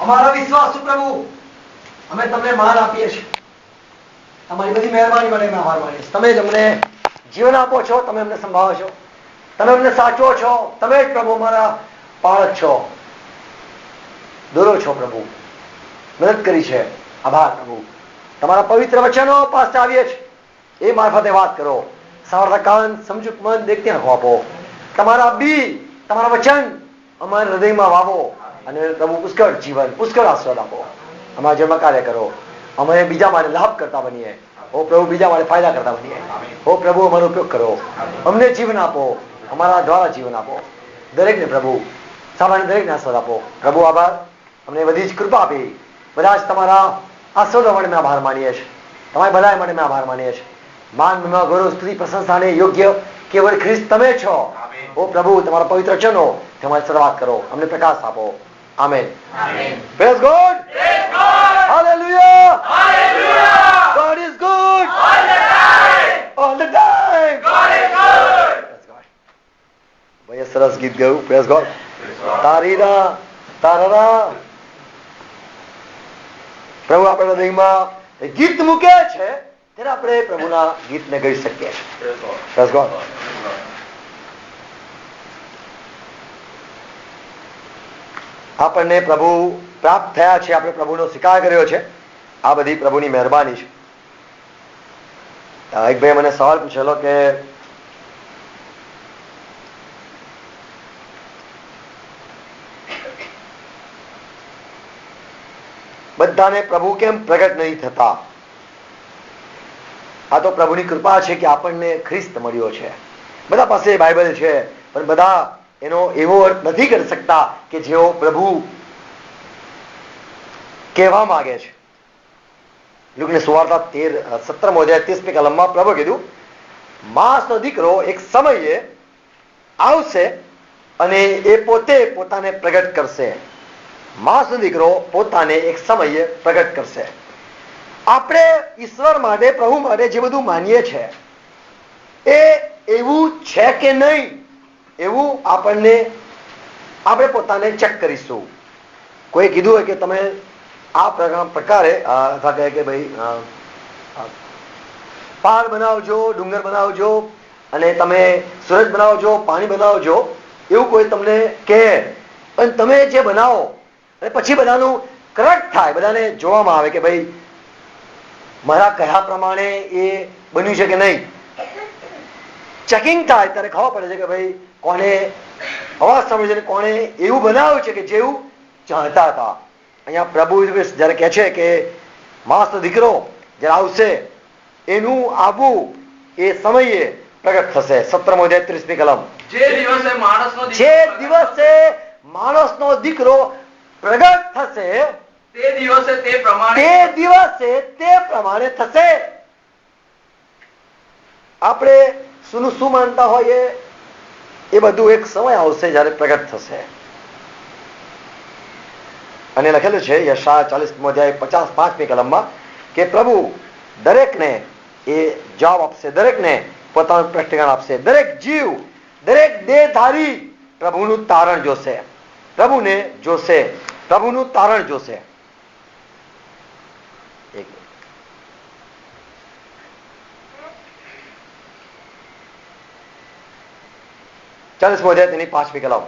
અમારા વિશ્વાસ પ્રભુ, અમે તમને માન આપીએ છીએ. તમારી બધી મહેરબાની માટે અમે આભાર માનીએ છીએ. તમે જ અમને જીવન આપો છો, તમે અમને સંભાળો છો, તમે અમને સાચવો છો. તમે જ પ્રભુ અમારા પાળક છો, દોરો છો પ્રભુ, મદદ કરી છે. આભાર પ્રભુ. તમારા પવિત્ર વચનો પાસે આવીએ છીએ, એ મારફતે વાત કરો. સાંભળતા કાન, સમજૂક મન, દેખતી આંખો આપો. તમારા બી, તમારા વચન અમારા હૃદયમાં વાવો અને પ્રભુ પુષ્કળ જીવન, પુષ્કળ આશીર્વાદ આપો. અમારા જીવનમાં કાર્ય કરો. અમે બીજા માટે લાભ કરતા બનીએ. ઓ પ્રભુ, બીજા માટે ફાયદા કરતા બનીએ. ઓ પ્રભુ, અમારો ઉપયોગ કરો. અમને જીવન આપો, અમારા દ્વારા જીવન આપો. દરેકને પ્રભુ, સામાન્ય દરેકને આશીર્વાદ આપો. પ્રભુ આભાર, અમને બધી જ કૃપા આપી. બધા જ તમારા આશીર્વાદ માટે મેં આભાર માનીએ છીએ. તમારી ભલાઈ માટે મેં આભાર માનીએ છીએ. માન, મહિમા, ગૌરવ, સ્તુતિ, પ્રશંસાને યોગ્ય કેવળ ખ્રિસ્ત તમે છો. ઓ પ્રભુ, તમારા પવિત્ર વચનો તમારી શરૂઆત કરો, અમને પ્રકાશ આપો. Amen. Praise God. Hallelujah. God is good. All the time. ભાઈ સરસ ગીત ગાયું. Praise God. તારીરા તારા પ્રભુ આપણા હૃદયમાં ગીત મૂકે છે, ત્યારે આપણે પ્રભુના ગીતને ગાઈ શકીએ છીએ. Praise God. આપણને પ્રભુ પ્રાપ્ત થયા છે, આપણે પ્રભુનો સ્વીકાર કર્યો છે. આ બધી પ્રભુની મહેરબાની છે. એક ભાઈ મને સવાલ પૂછેલો કે બધાને પ્રભુ કેમ પ્રગટ નહીં થતા? આ તો પ્રભુની કૃપા છે કે આપણને ખ્રિસ્ત મળ્યો છે. બધા પાસે બાઇબલ છે, પણ બધા એનો એવો અર્થ નથી કરી શકતા કે જેઓ પ્રભુ કહેવા માંગે છે. લુકની સુવાર્તા 17મો અધ્યાય 30મી કલમમાં પ્રભુ કીધું, માણસનો દીકરો એક સમયે આવશે અને એ પોતે પોતાને પ્રગટ કરશે. માણસનો દીકરો પોતાને એક સમયે પ્રગટ કરશે. આપણે ઈશ્વર માટે, પ્રભુ માટે જે બધું માનીએ છીએ એ એવું છે કે નહીં, એવું આપણે પોતાને ચેક કરીશું. કોઈ કીધું હોય કે તમે આ પ્રકારે કહે કે ભાઈ પહાડ બનાવજો, ડુંગર બનાવજો અને તમે સૂરજ બનાવજો, પાણી બનાવજો, એવું કોઈ તમને કહે, પણ તમે જે બનાવો અને પછી બધાનું કરેક્ટ થાય, બધાને જોવામાં આવે કે ભાઈ મારા કહ્યા પ્રમાણે એ બન્યું છે કે નહીં, ચેકિંગ થાય ત્યારે ખબર પડે છે કે ભાઈ કોને અવાજ સાંભળે છે, કોને એવું બનાવ્યું છે કે જેવું ચાહતા હતા. અહીંયા પ્રભુ જયારે કહે છે કે માણસનો દીકરો જયારે આવશે, એનું આવવું એ સમયે પ્રગટ થશે. 17મો અધ્યાય 30મી કલમ. જે દિવસે માણસનો દીકરો પ્રગટ થશે, તે દિવસે તે પ્રમાણે થશે. આપણે શું માનતા હોય એ બધું એક સમય આવશે જ્યારે પ્રગટ થશે. અને લખેલું છે યશાયા 40મો અધ્યાય 55મી કલમમાં કે પ્રભુ દરેકને એ જવાબ આપશે, દરેકને પોતાનું સ્પષ્ટીકરણ આપશે. દરેક જીવ, દરેક દેહધારી પ્રભુનું તારણ જોશે, પ્રભુને જોશે, પ્રભુનું તારણ જોશે. ચાલીસમો અધ્યાય તેની 5મી કલમ.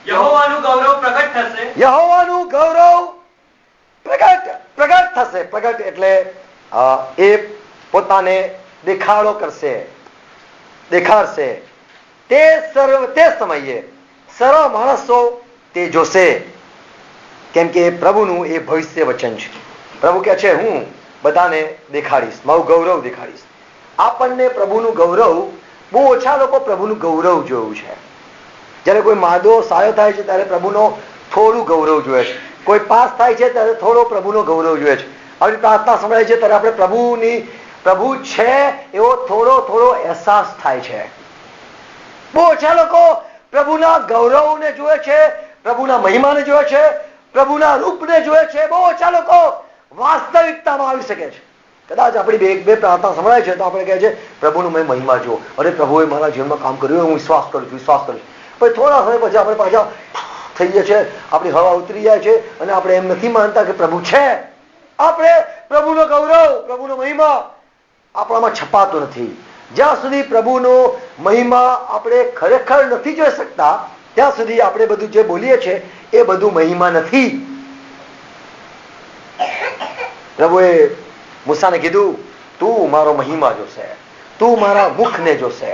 યહોવાનું ગૌરવ પ્રગટ થશે. યહોવાનું ગૌરવ પ્રગટ થશે. પ્રગટ એટલે એ પોતાને દેખાડશે. તે સમયે સર્વ માણસો તે જોશે, કેમ કે પ્રભુનું એ ભવિષ્ય વચન છે. પ્રભુ કહે છે હું બધાને દેખાડીશ, મારું ગૌરવ દેખાડીશ. આપણને પ્રભુનું ગૌરવ, બહુ ઓછા લોકો પ્રભુનું ગૌરવ જોયું છે. જ્યારે કોઈ માદો સાયો થાય છે ત્યારે પ્રભુનો થોડું ગૌરવ જોઈએ છે. કોઈ પાસ થાય છે ત્યારે થોડો પ્રભુનો ગૌરવ જોઈએ છે. આવી પ્રાર્થના સંભળાય છે ત્યારે આપણે પ્રભુ છે એવો થોડો અહેસાસ થાય છે. બહુ ઓછા લોકો પ્રભુના ગૌરવને જોવે છે, પ્રભુના મહિમાને જોવે છે, પ્રભુના રૂપને જોવે છે. બહુ ઓછા લોકો વાસ્તવિકતામાં આવી શકે છે. કદાચ આપણી બે પ્રાર્થના સંભળાય છે તો આપણે કહે છે પ્રભુનું મેં મહિમા જુઓ, અરે પ્રભુએ મારા જીવનમાં કામ કર્યું, હું વિશ્વાસ કરું છું. પછી થોડા સમય પછી આપણે પાછા થઈ જાય છે, આપણી હવા ઉતરી જાય છે અને આપણે એમ નથી માનતા કે પ્રભુ છે. આપણે પ્રભુનો ગૌરવ, પ્રભુનો મહિમા આપણામાં છપાતો નથી. જ્યાં સુધી પ્રભુનો મહિમા આપણે ખરેખર નથી જોઈ શકતા ત્યાં સુધી આપણે બધું જે બોલીએ છીએ એ બધું મહિમા નથી. પ્રભુએ મૂસાને કીધું, તું મારો મહિમા જોશે, તું મારા મુખને જોશે,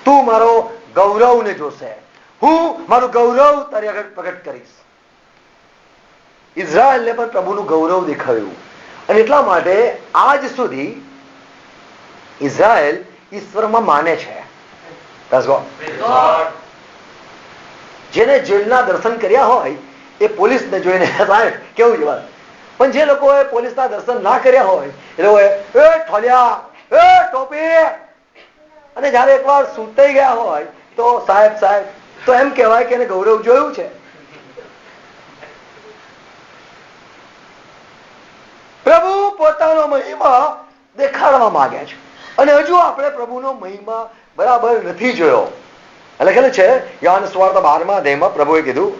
તું મારો ગૌરવને જોશે, હું મારું ગૌરવ તારી આગળ પ્રગટ કરીશ. ઇઝરાયલને પણ પ્રભુનું ગૌરવ દેખાયું અને એટલા માટે આજ સુધી ઇઝરાયલ ઈશ્વરમાં માને છે. જેને જેલના દર્શન કર્યા હોય એ પોલીસને જોઈને સાહેબ કેવું જવાય, પણ જે લોકોએ પોલીસના દર્શન ના કર્યા હોય એ લોકોએ એ ઠોલિયા, એ ટોપી, અને જયારે એકવાર સૂતાઈ ગયા હોય તો સાહેબ સાહેબ તો એમ કહેવાય કે એને ગૌરવ જોયું છે. પ્રભુ પોતાનો મહિમા દેખાડવા માંગે છે અને હજુ આપણે પ્રભુનો મહિમા બરાબર નથી જોયો. લખેલું છે યોહાન સુવાર્તા 12મા અધ્યાયમાં પ્રભુએ કીધું,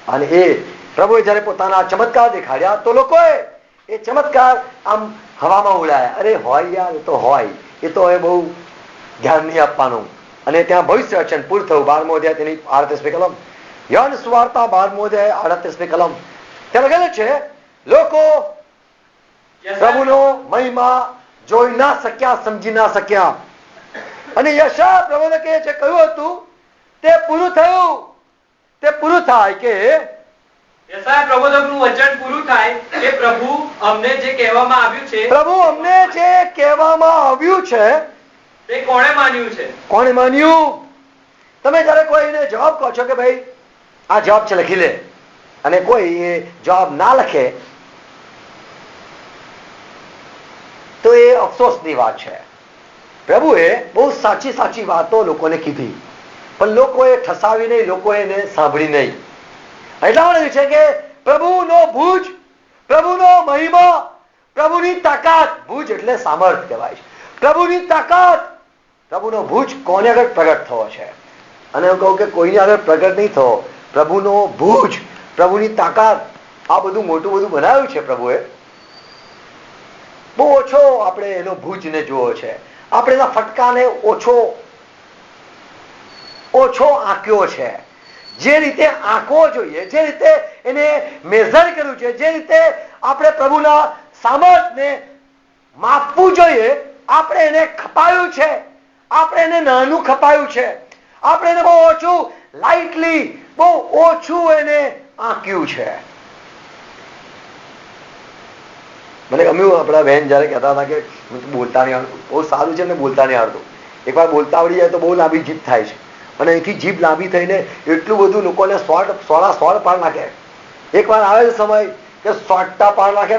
અને એ પ્રભુએ જયારે પોતાના ચમત્કાર દેખાડ્યા તો લોકોએ એ ચમત્કાર આમ હવામાં ઉડાયા. અરે હોય યાર, એ તો હોય, એ તો હવે બહુ ધ્યાન નહીં આપવાનું. અને ત્યાં ભવિષ્ય વચન પૂરું થયું. 12મો અધ્યાય તેની 38મી કલમ, યોહાન સુવાર્તા 12મો અધ્યાય 38મી કલમ. ત્યાં લખેલું છે લોકો પ્રભુનો મહિમા જોઈ ના શક્યા, સમજી ના શક્યા. અને યશા પ્રબોધકે જે કહ્યું હતું તે પૂરું થયું. તે પૂરું થાય કે યશાયા પ્રબોધકનું વચન પૂરું થાય કે પ્રભુ અમને જે કહેવામાં આવ્યું છે, પ્રભુ અમને જે કહેવામાં આવ્યું છે તે કોણે માન્યું છે? કોણે માન્યું? તમે જયારે કોઈને જવાબ કહો છો કે ભાઈ આ જવાબ છે લખી લે, અને કોઈ એ જવાબ ના લખે તો એ અફસોસની વાત છે. પ્રભુએ બહુ સાચી સાચી વાતો લોકોને કીધી, પણ લોકોએ ઠસાવી નહીં, લોકોએ એને સાંભળી નહીં. એટલા માટે છે કે પ્રભુનો ભુજ, પ્રભુનો મહિમા, પ્રભુની તાકાત, ભુજ એટલે સામર્થ કહેવાય છે. પ્રભુની તાકાત, પ્રભુનો ભુજ કોને આગળ પ્રગટ થવો છે? અને હું કહું કે કોઈની આગળ પ્રગટ નહીં થવો, પ્રભુનો ભુજ, પ્રભુની તાકાત, આ બધું મોટું બધું બનાવ્યું છે પ્રભુએ. બહુ ઓછો આપણે એનો ભુજને જોવો છે. આપણે એના ફટકાને ઓછો આંક્યો છે. જે રીતે આંકવો જોઈએ, જે રીતે એને મેઝર કર્યું છે, જે રીતે આપણે પ્રભુના સામર્થ્યને માપવું જોઈએ, આપણે એને ખપાયું છે. આપણે એને નાનું ખપાયું છે. આપણે એને બહુ ઓછું, લાઇટલી, બહુ ઓછું એને આંક્યું છે. મને ગમ્યું આપણા બહેન જયારે કહેતા હતા કે બોલતા નહીં આવડતું. બહુ સારું છે, એમને બોલતા નહીં આવડતું. એકવાર બોલતા આવડી જાય તો બહુ લાંબી જીભ થાય છે, અને અહીંથી જીભ લાંબી થઈને એટલું બધું લોકોને સોળા પાડ નાખે. એકવાર આવે છે સમય કે સોટા પાડ નાખે,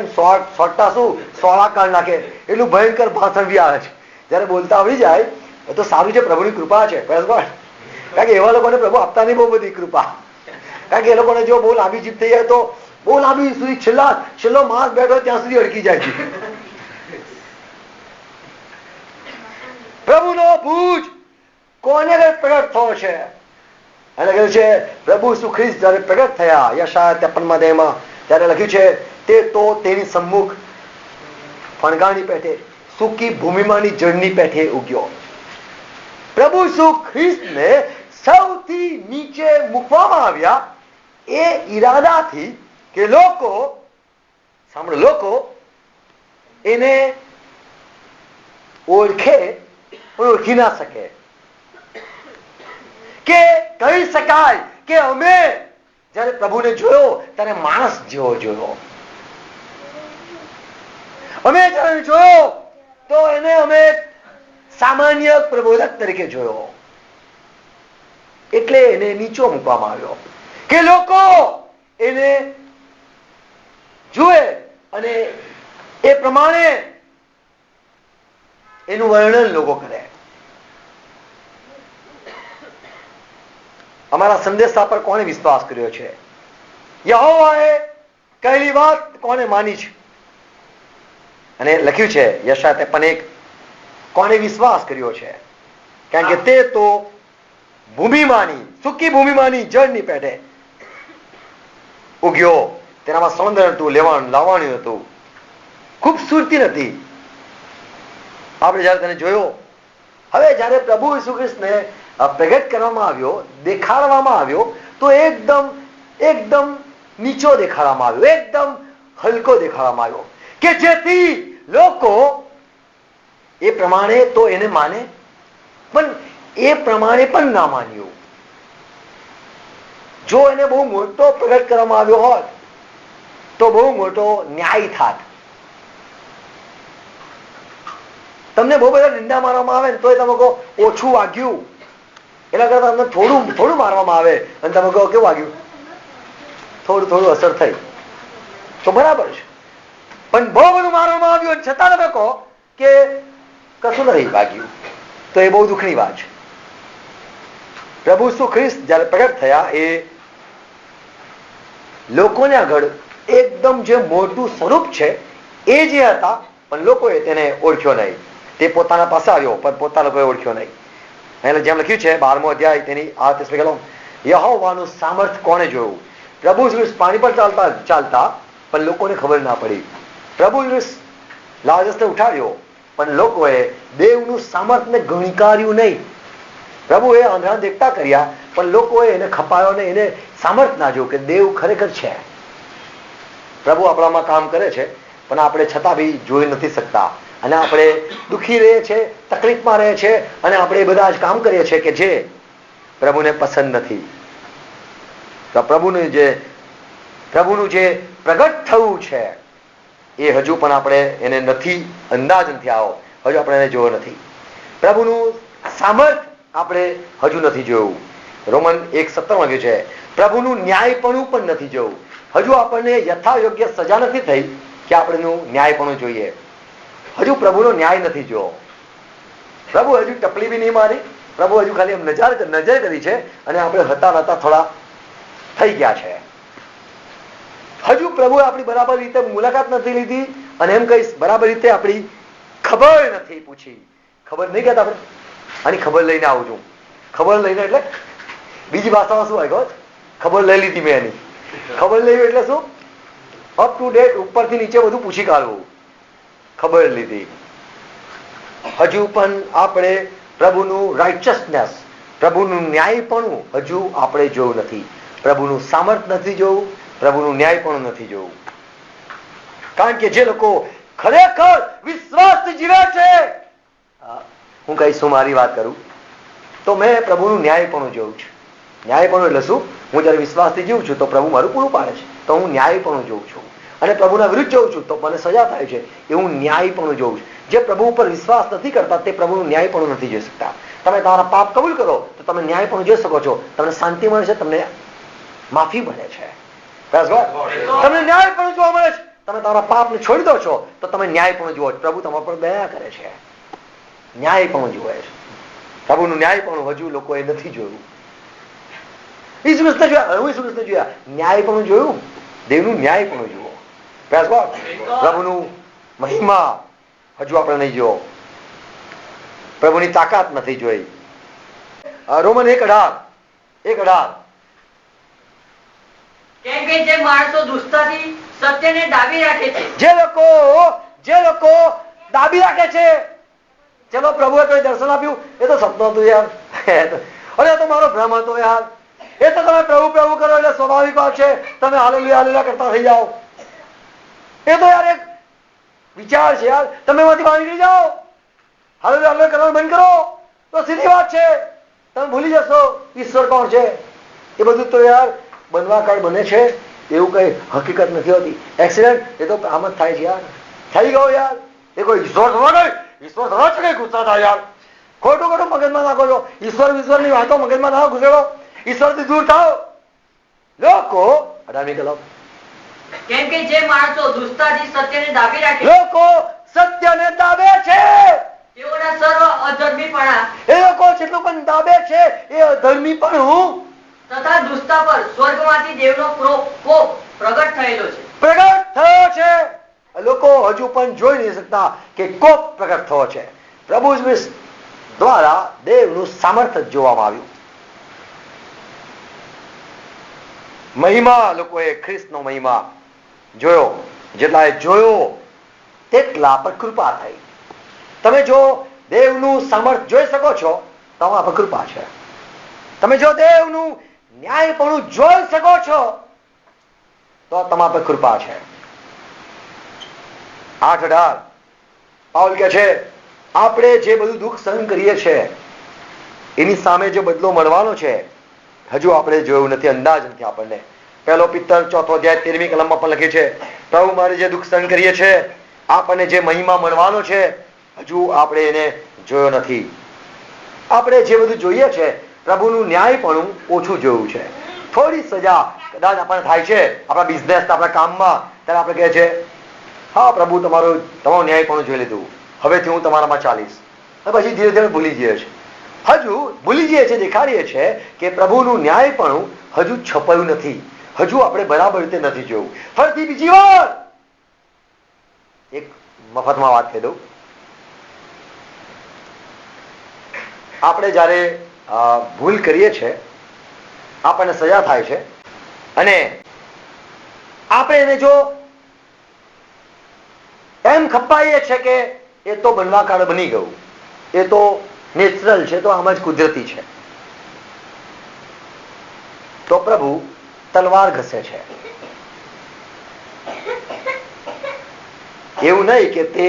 સોટા શું સોળા કાઢ નાખે, એટલું ભયંકર ભાષણ બી આવે છે. જયારે બોલતા આવડી જાય તો સારું છે, પ્રભુની કૃપા છે. કારણ કે એવા લોકોને પ્રભુ આપતા નહીં બહુ બધી કૃપા. કારણ કે એ લોકોને જો બહુ લાંબી જીભ થઈ જાય તો બહુ લાંબી સુધી છેલ્લો માસ બેઠો ત્યાં સુધી અડકી જાય છે. પ્રભુનો ભુજ કોને પ્રગટ થયો છે? અને કહ્યું છે પ્રભુ ઈસુ ખ્રિસ્ત જયારે પ્રગટ થયા, યશાયા 53મા અધ્યાયમાં, ત્યારે લખ્યું છે તે તો તેની સમ્મુખ ફણગાની પેઠે, સૂકી ભૂમિમાંની જળની પેઠે ઉગ્યો. પ્રભુ ઈસુ ખ્રિસ્તને સૌથી નીચે મૂકવામાં આવ્યા એ ઈરાદાથી કે લોકો એને ઓળખે પણ ઓળખી ના શકે, કે કહી શકાય કે અમે જયારે પ્રભુને જોયો ત્યારે માણસ જેવો જોયો. અમે જયારે જોયો તો એને અમે સામાન્ય પ્રબોધક તરીકે જોયો. એટલે એને નીચો મૂકવામાં આવ્યો કે લોકો એને જુએ અને એ પ્રમાણે એનું વર્ણન લોકો કરે. અમારા સંદેશા પર કોણે વિશ્વાસ કર્યો છે? યહોવાએ કહેલી વાત કોણે માની છે? અને લખ્યું છે યશાયા 53:1, કોણે વિશ્વાસ કર્યો છે? કારણ કે તે તો ભૂમિમાંની, સૂકી ભૂમિમાંની જળની પેઠે ઉગ્યો, તેનામાં સૌંદર્ય હતું, લાવણ્ય હતું, ખૂબસૂરતી નથી. આપણે જયારે તેને જોયો, હવે જયારે પ્રભુ ઈસુ ખ્રિસ્તને પ્રગટ કરવામાં આવ્યો, દેખાડવામાં આવ્યો, તો એકદમ નીચો દેખાડવામાં આવ્યો, એકદમ હલકો દેખાડવામાં આવ્યો, કે જેથી લોકો એ પ્રમાણે તો એને માને, પણ એ પ્રમાણે પણ ના માન્યું. જો એને બહુ મોટો પ્રગટ કરવામાં આવ્યો હોત તો બહુ મોટો ન્યાય થાત. તમને બહુ બધા નિંદા મારવામાં આવે ને તો તમે કહો ઓછું વાગ્યું, એના કરતા તમને થોડું મારવામાં આવે અને તમે કહો કેવું વાગ્યું, થોડું અસર થઈ તો બરાબર છે. પણ બહુ બધું મારવામાં આવ્યું છતાં તમે કહો કે કશું નથી વાગ્યું, તો એ બહુ દુઃખની વાત છે. પ્રભુ ઈસુ ખ્રિસ્ત જયારે પ્રગટ થયા, એ લોકોને આગળ એકદમ જે મોટું સ્વરૂપ છે એ જે હતા, પણ લોકોએ તેને ઓળખ્યો નહીં. તે પોતાના પાસે આવ્યો પણ પોતાના લોકોએ ઓળખ્યો નહીં. એટલે જેમ લખ્યું છે 12મો અધ્યાય તેની 38મી કલમ, યહોવાનું સામર્થ કોણે જોયું? પ્રભુ ખ્રિસ્ત પાણી પર ચાલતા પણ લોકોને ખબર ના પડી. પ્રભુ ખ્રિસ્ત લાજરસને ઉઠાવ્યો પણ લોકોએ દેવનું સામર્થને ગણકાર્યું નહીં. પ્રભુએ આંધળા દેખતા કર્યા પણ લોકોએ એને ખપાયો ને એને સામર્થ ના જોયું કે દેવ ખરેખર છે. પ્રભુ આપણામાં કામ કરે છે પણ આપણે છતાં બી જોઈ નથી શકતા, અને આપણે દુઃખી રહીએ છીએ, તકલીફમાં રહે છે, અને આપણે એ બધા જ કામ કરીએ છીએ કે જે પ્રભુને પસંદ નથી. તો પ્રભુનું જે પ્રગટ થવું છે એ હજુ પણ આપણે એને નથી, અંદાજ નથી આવ્યો, હજુ આપણે એને જોયો નથી. પ્રભુનું સામર્થ આપણે હજુ નથી જોયું. રોમન 1:17 વાગ્યું છે, પ્રભુનું ન્યાયપણું પણ નથી જોયું. હજુ આપણને યથાયોગ્ય સજા નથી થઈ કે આપણેનું ન્યાયપણું જોઈએ. હજુ પ્રભુનો ન્યાય નથી જોયો. પ્રભુ હજુ ટપલી બી નહીં મારી, પ્રભુ હજુ ખાલી નજર કરી છે, અને આપણે હતા થોડા થઈ ગયા છે. હજુ પ્રભુએ આપણી બરાબર રીતે મુલાકાત નથી લીધી, અને એમ કહીશ બરાબર રીતે આપણી ખબર નથી પૂછી. ખબર નહીં કહેતા આપણે, આની ખબર લઈને આવું છું. ખબર લઈને એટલે બીજી ભાષામાં શું હોય? ખબર લઈ લીધી મેં એની. ખબર લેવી એટલે શું? અપ ટુ ડેટ, ઉપરથી નીચે બધું પૂછી કાઢવું. ખબર લીધી. હજુ પણ આપણે પ્રભુનું રાઇચસનેસ, પ્રભુનું ન્યાયપણું હજુ આપણે જોયું નથી. પ્રભુનું સામર્થ નથી જોવું, પ્રભુનું ન્યાયપણું નથી જોવું. કારણ કે જે લોકો ખરેખર વિશ્વાસથી જીવે છે, હું કહીશું મારી વાત કરું તો મેં પ્રભુનું ન્યાયપણું જોયું છે. ન્યાયપણું એટલે શું? હું જયારે વિશ્વાસથી જીવું છું તો પ્રભુ મારું પૂરું પાડે છે, તો હું ન્યાયપણું જોઉં છું. અને પ્રભુના વિરુદ્ધ જોઉં છું તો મને સજા થાય છે, એ હું ન્યાયપણું જોઉં છું. જે પ્રભુ ઉપર વિશ્વાસ નથી કરતા તે પ્રભુનું ન્યાયપણું નથી જોઈ શકતા. તમે તમારા પાપ કબૂલ કરો તો તમે ન્યાયપણું જોઈ શકો છો, તમને શાંતિ મળે છે, તમને માફી મળે છે, તમને ન્યાયપણું જોવા મળે છે. તમે તમારા પાપને છોડી દો છો તો તમે ન્યાયપણું જુઓ છો. પ્રભુ તમારા પર દયા કરે છે, ન્યાયપણું જુએ છે. પ્રભુનું ન્યાયપણું હજુ લોકોએ નથી જોયું. ઈસુ ખ્રિસ્તને જોયા, ન્યાયપણું જોયું, દેવનું ન્યાયપણું જુઓ. પ્રભુનું મહિમા હજુ આપણે નહીં જોયો, પ્રભુની તાકાત નથી જોઈ. રોમન 1:18, કેમ કે જે માણસો દુષ્ટતાથી સત્યને દાબી રાખે છે, જે લોકો દાબી રાખે છે. ચલો પ્રભુએ કોઈ દર્શન આપ્યું, એ તો સપનું હતું યાર, અરે એ તો મારો ભ્રમ હતો યાર, એ તો તમે પ્રભુ પ્રભુ કરો એટલે સ્વાભાવિક વાત છે, તમે હાલેલુયા કરતા થઈ જાઓ. એ તો યાર એક વિચાર છે યાર, તમે એમાંથી બહાર નીકળી જાઓ, હાલેલુયા કરવાનું બંધ કરો તો સીધી વાત છે, તમે ભૂલી જશો ઈશ્વર કોણ છે. એ બધું તો યાર બનવા કાળ બને છે, એવું કઈ હકીકત નથી હોતી. એક્સિડન્ટ એ તો આમ જ થાય છે યાર, થઈ ગયો યાર. એ કોઈ ઈશ્વર થવા ગઈ, ઈશ્વર થવા છે કઈ ગુસ્સા થાય યાર, ખોટું મગજમાં નાખો છો. ઈશ્વરની વાતો મગજમાં ના ઘુસેડો, ઈશ્વરથી દૂર થાઓ. લોકો 18મી કલમ, કેમ કે જે માણસો દુષ્ટતાથી સત્યને દાબી રાખે, લોકો સત્યને દાબે છે, તેઓના સર્વ અધર્મીપણા, એ લોકો જેટલું પણ દાબે છે એ અધર્મી પણ હું તથા દુષ્ટતા પર સ્વર્ગમાંથી દેવનો કોપ પ્રગટ થયેલો છે. પ્રગટ થયો છે. લોકો હજુ પણ જોઈ નહીં શકતા કે કોપ પ્રગટ થયો છે. પ્રભુ દ્વારા દેવનું સામર્થ્ય જોવામાં આવ્યું. મહિમા લોકોએ ખ્રિસ્તનો મહિમા જોયો. જેટલાએ જોયો તેટલા પર કૃપા થઈ. તમે જો દેવનું સામર્થ્ય જોઈ શકો છો તો તમારા પર કૃપા છે. તમે જો દેવનું ન્યાયપણું જોઈ શકો છો તો તમારા પર કૃપા છે. 8:18 પાઉલ કહે છે આપણે જે બધું દુઃખ સહન કરીએ છીએ એની સામે જે બદલો મળવાનો છે હજુ આપણે જોયું નથી, અંદાજ નથી આપણને. 1 પિત્તર 4 અધ્યાય 13મી કલમમાં પણ લખે છે પ્રભુ મારે જે દુઃખ સહન કરીએ છીએ આપણને જે મહિમા મળવાનો છે હજુ આપણે એને જોયો નથી. આપણે જે બધું જોઈએ છે પ્રભુનું ન્યાયપણું ઓછું જોયું છે. થોડી સજા કદાચ આપણને થાય છે આપણા બિઝનેસ આપણા કામમાં, ત્યારે આપણે કહે છે હા પ્રભુ તમારું ન્યાયપણું જોઈ લીધું, હવેથી હું તમારામાં ચાલીશ. પછી ધીરે ધીરે ભૂલી જઈએ છીએ. હજુ ભૂલી જઈએ છીએ, દેખાડીએ છીએ કે પ્રભુનું ન્યાયપણું હજુ છપાયું નથી, હજુ આપણે બરાબર રીતે નથી જોયું. ફરીથી બીજી વાર એક મફતમાં વાત કહી દઉં. આપણે જ્યારે ભૂલ કરીએ છીએ આપણને સજા થાય છે અને આપણે એને જો એમ ખપાઈએ છે કે એ તો બનવા કાળ બની ગયું, એ તો નેચરલ છે, તો આમ જ કુદરતી છે, તો પ્રભુ તલવાર ઘસે છે. એવું નહીં કે તે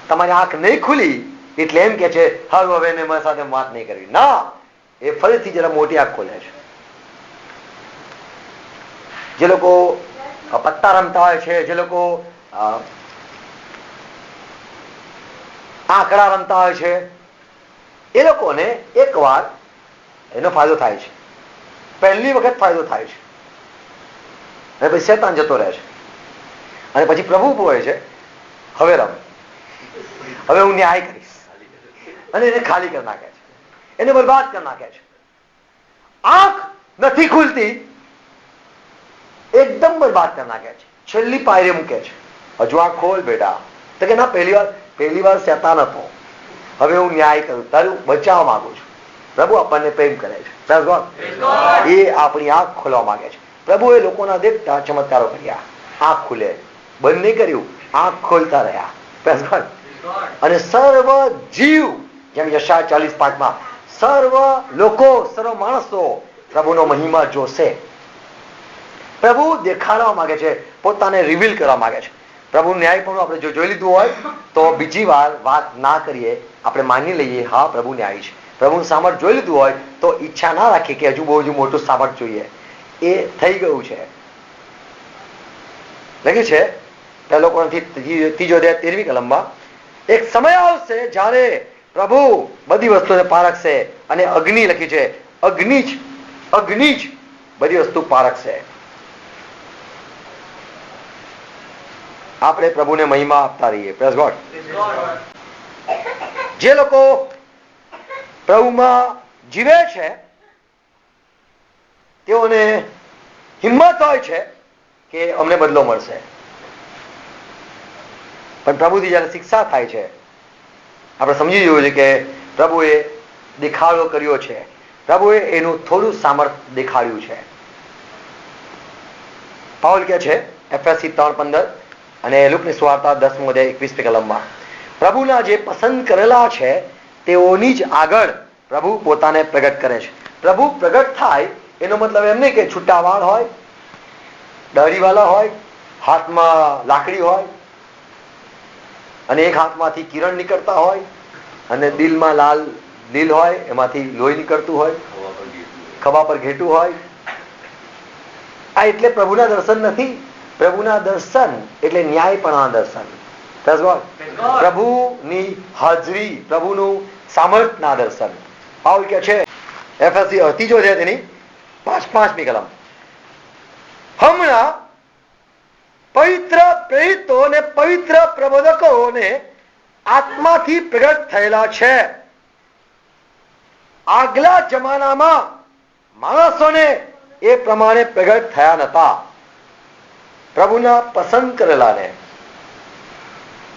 તમારી આંખ નહીં ખુલી એટલે એમ કે છે હારું હવે એને મારી સાથે વાત નહીં કરવી. ના, એ ફરીથી જરા મોટી આંખ ખોલે છે. જે લોકો પત્તા રમતા હોય છે, જે લોકો આંકડા રમતા હોય છે, એ લોકોને એકવાર એનો ફાયદો થાય છે, પહેલી વખત ફાયદો થાય છે અને પછી શેતાન જતો રહે છે અને પછી પ્રભુ બોલે છે હવે રમ, હવે હું ન્યાય કરીશ, અને એને ખાલી કરી નાખે છે, એને બરબાદ કરી નાખે છે. આંખ નથી ખુલતી, એકદમ બરબાદ કરી નાખે છે, છેલ્લી પાયરે મૂકે છે. હજુ આંખ ખોલ બેટા, તો કે ના પહેલી વાર શેતાન હતો, હવે હું ન્યાય કરું, તારું બચાવવા માંગુ છું. પ્રભુ આપણને પ્રેમ કરે છે, એ આપણી આંખ ખોલવા માંગે છે. પ્રભુએ લોકોના દેખતા ચમત્કારો કર્યા, આંખ ખુલે, બંધ નહીં કર્યું, આંખ ખોલતા રહ્યા. અને સર્વ જીવ, જેમ યશાયા 40:5 સર્વ લોકો, સર્વ માણસો પ્રભુનો મહિમા જોશે. પ્રભુ દેખાડવા માંગે છે, પોતાને રિવીલ કરવા માંગે છે. પ્રભુ ન્યાય પણ આપણે જો જોઈ લીધું હોય તો બીજી વાર વાત ના કરીએ, આપણે માની લઈએ હા પ્રભુ ન્યાય છે. પ્રભુનું સામર્થ્ય જોઈ લીધું હોય તો ઈચ્છા ના રાખીએ કે હજુ મોટું સામર્થ્ય જોઈએ, એ થઈ ગયું છે. લખ્યું છે 1 કોરિન્થીય 3 અધ્યાય 13મી કલમમાં એક સમય આવશે જ્યારે પ્રભુ બધી વસ્તુને પારખશે અને અગ્નિ લખી છે, અગ્નિ જ બધી વસ્તુ પારખશે. આપણે પ્રભુને મહિમા આપતા રહીએ. Praise God. જે લોકો પ્રભુમાં જીવે છે તેઓને હિંમત હોય છે કે અમને બદલો મળશે. પણ પ્રભુથી જયારે શિક્ષા થાય છે આપણે સમજી જવું છે કે પ્રભુએ દેખાડો કર્યો છે, પ્રભુએ એનું થોડું સામર્થ્ય દેખાડ્યું છે. પાઉલ કહે છે એફએસસી 3:15 અને લુકની સુવાર્તા 10 અધ્યાય 21મી કલમમાં પ્રભુના જે પસંદ કરેલા છે તેઓની જ આગળ પ્રભુ પોતાને પ્રગટ કરે છે. પ્રભુ પ્રગટ થાય એનો મતલબ એમ નહીં કે છૂટા વાળ હોય, દાઢીવાળા હોય, હાથમાં લાકડી હોય અને એક હાથમાંથી કિરણ નીકળતા હોય અને દિલમાં લાલ દિલ હોય, એમાંથી લોહી નીકળતું હોય, ખભા પર ઘેટું હોય. આ એટલે પ્રભુના દર્શન નથી. પ્રભુના દર્શન એટલે ન્યાયપણા દર્શન. પ્રભુની હાજરી, પ્રભુનું સામર્થ્યના દર્શન. પાઉલ કે છે એફએસસી 3 અધ્યાય તેની 5મી કલમ હમણાં પવિત્ર પ્રેરિતો અને પવિત્ર પ્રબોધકોને આત્માથી પ્રગટ થયેલા છે. આગલા જમાનામાં માણસોને એ પ્રમાણે પ્રગટ થયા નતા. પ્રભુના પસંદ કરેલાને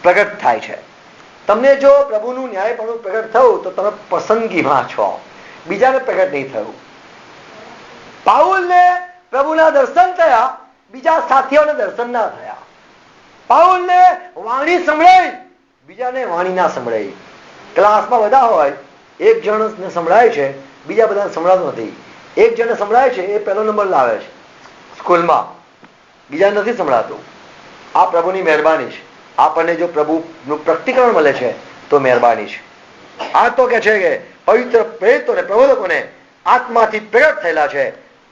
પ્રગટ થાય છે. તમને જો પ્રભુનું ન્યાયપણું પ્રગટ થયું તો તમે પસંદગીમાં છો, બીજાને પ્રગટ નહીં થયું. પાઉલને પ્રભુના દર્શન થયા, બીજા સાથીઓને દર્શન ના થયા. પાઉલને વાણી સંભળાઈ, બીજાને વાણી ના સંભળાઈ. ક્લાસમાં બધા હોય, એક જણને સંભળાય છે, બીજા બધાને સંભળાતું નથી. એક જણને સંભળાય છે એ પહેલો નંબર લાવે છે સ્કૂલમાં, બીજા નથી સંભળાતું. આ પ્રભુની મહેરબાની છે. આપણને જો પ્રભુનું પ્રકટીકરણ મળે છે તો મહેરબાની છે. આ તો કે છે કે પવિત્ર પ્રેરિતોને પ્રબોધકોને આત્માથી પ્રેરક થયેલા છે,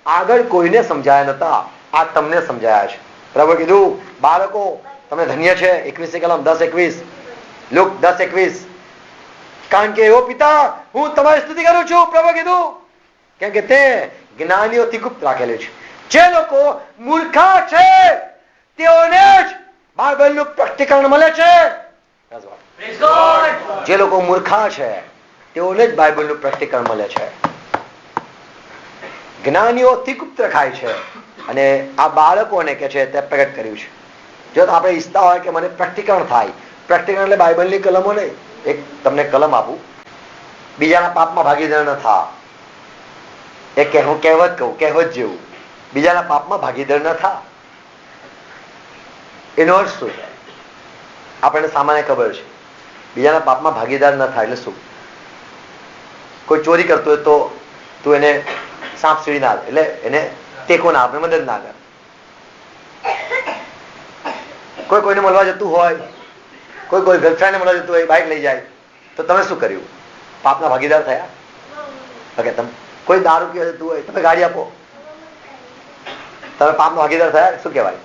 આગળ કોઈને સમજાયા નતા, આ તમને સમજાયા છે. પ્રભુ કીધું બાળકો તમે ધન્ય છે. 21 કલમ 10:21, લુક 10:21. કારણ કે એવો પિતા હું તમારી સ્તુતિ કરું છું, પ્રભુ કીધું, કેમ કે તે જ્ઞાનીઓથી ગુપ્ત રાખેલું છે. જે લોકો મૂર્ખા છે તેઓને જ બાઇબલનું પ્રકટીકરણ મળે છે. Praise God. જે લોકો મૂર્ખા છે તેઓને જ બાઇબલનું પ્રકટીકરણ મળે છે. જ્ઞાનીઓથી ગુપ્ત રખાય છે અને આ બાળકોને કે છે તે પ્રગટ કર્યું છે. જો આપણે ઈચ્છતા હોય કે મને પ્રકટીકરણ થાય, પ્રકટીકરણ એટલે બાઇબલની કલમો નહીં. એક તમને કલમ આપું, બીજાના પાપમાં ભાગીદાર ન થા. એ હું કહેવત કહું, કહેવત જેવું, બીજાના પાપમાં ભાગીદાર ન થા. એનો અર્થ શું છે? આપણને સામાન્ય ખબર છે, બીજાના પાપમાં ભાગીદાર ન થાય એટલે શું? કોઈ ચોરી કરતો હોય તો તું એને સાપ સીડી ના એટલે એને ટેકો ના આપે, મદદ ના કર. કોઈ કોઈને મળવા જતું હોય, કોઈ ગર્લફ્રેન્ડને મળવા જતું હોય, બાઇક લઈ જાય, તો તમે શું કર્યું? પાપના ભાગીદાર થયા? ઓકે. તમે કોઈ દારૂ પીવા જતું હોય, તમે ગાડી આપો, તમે પાપના ભાગીદાર થયા? શું કહેવાય?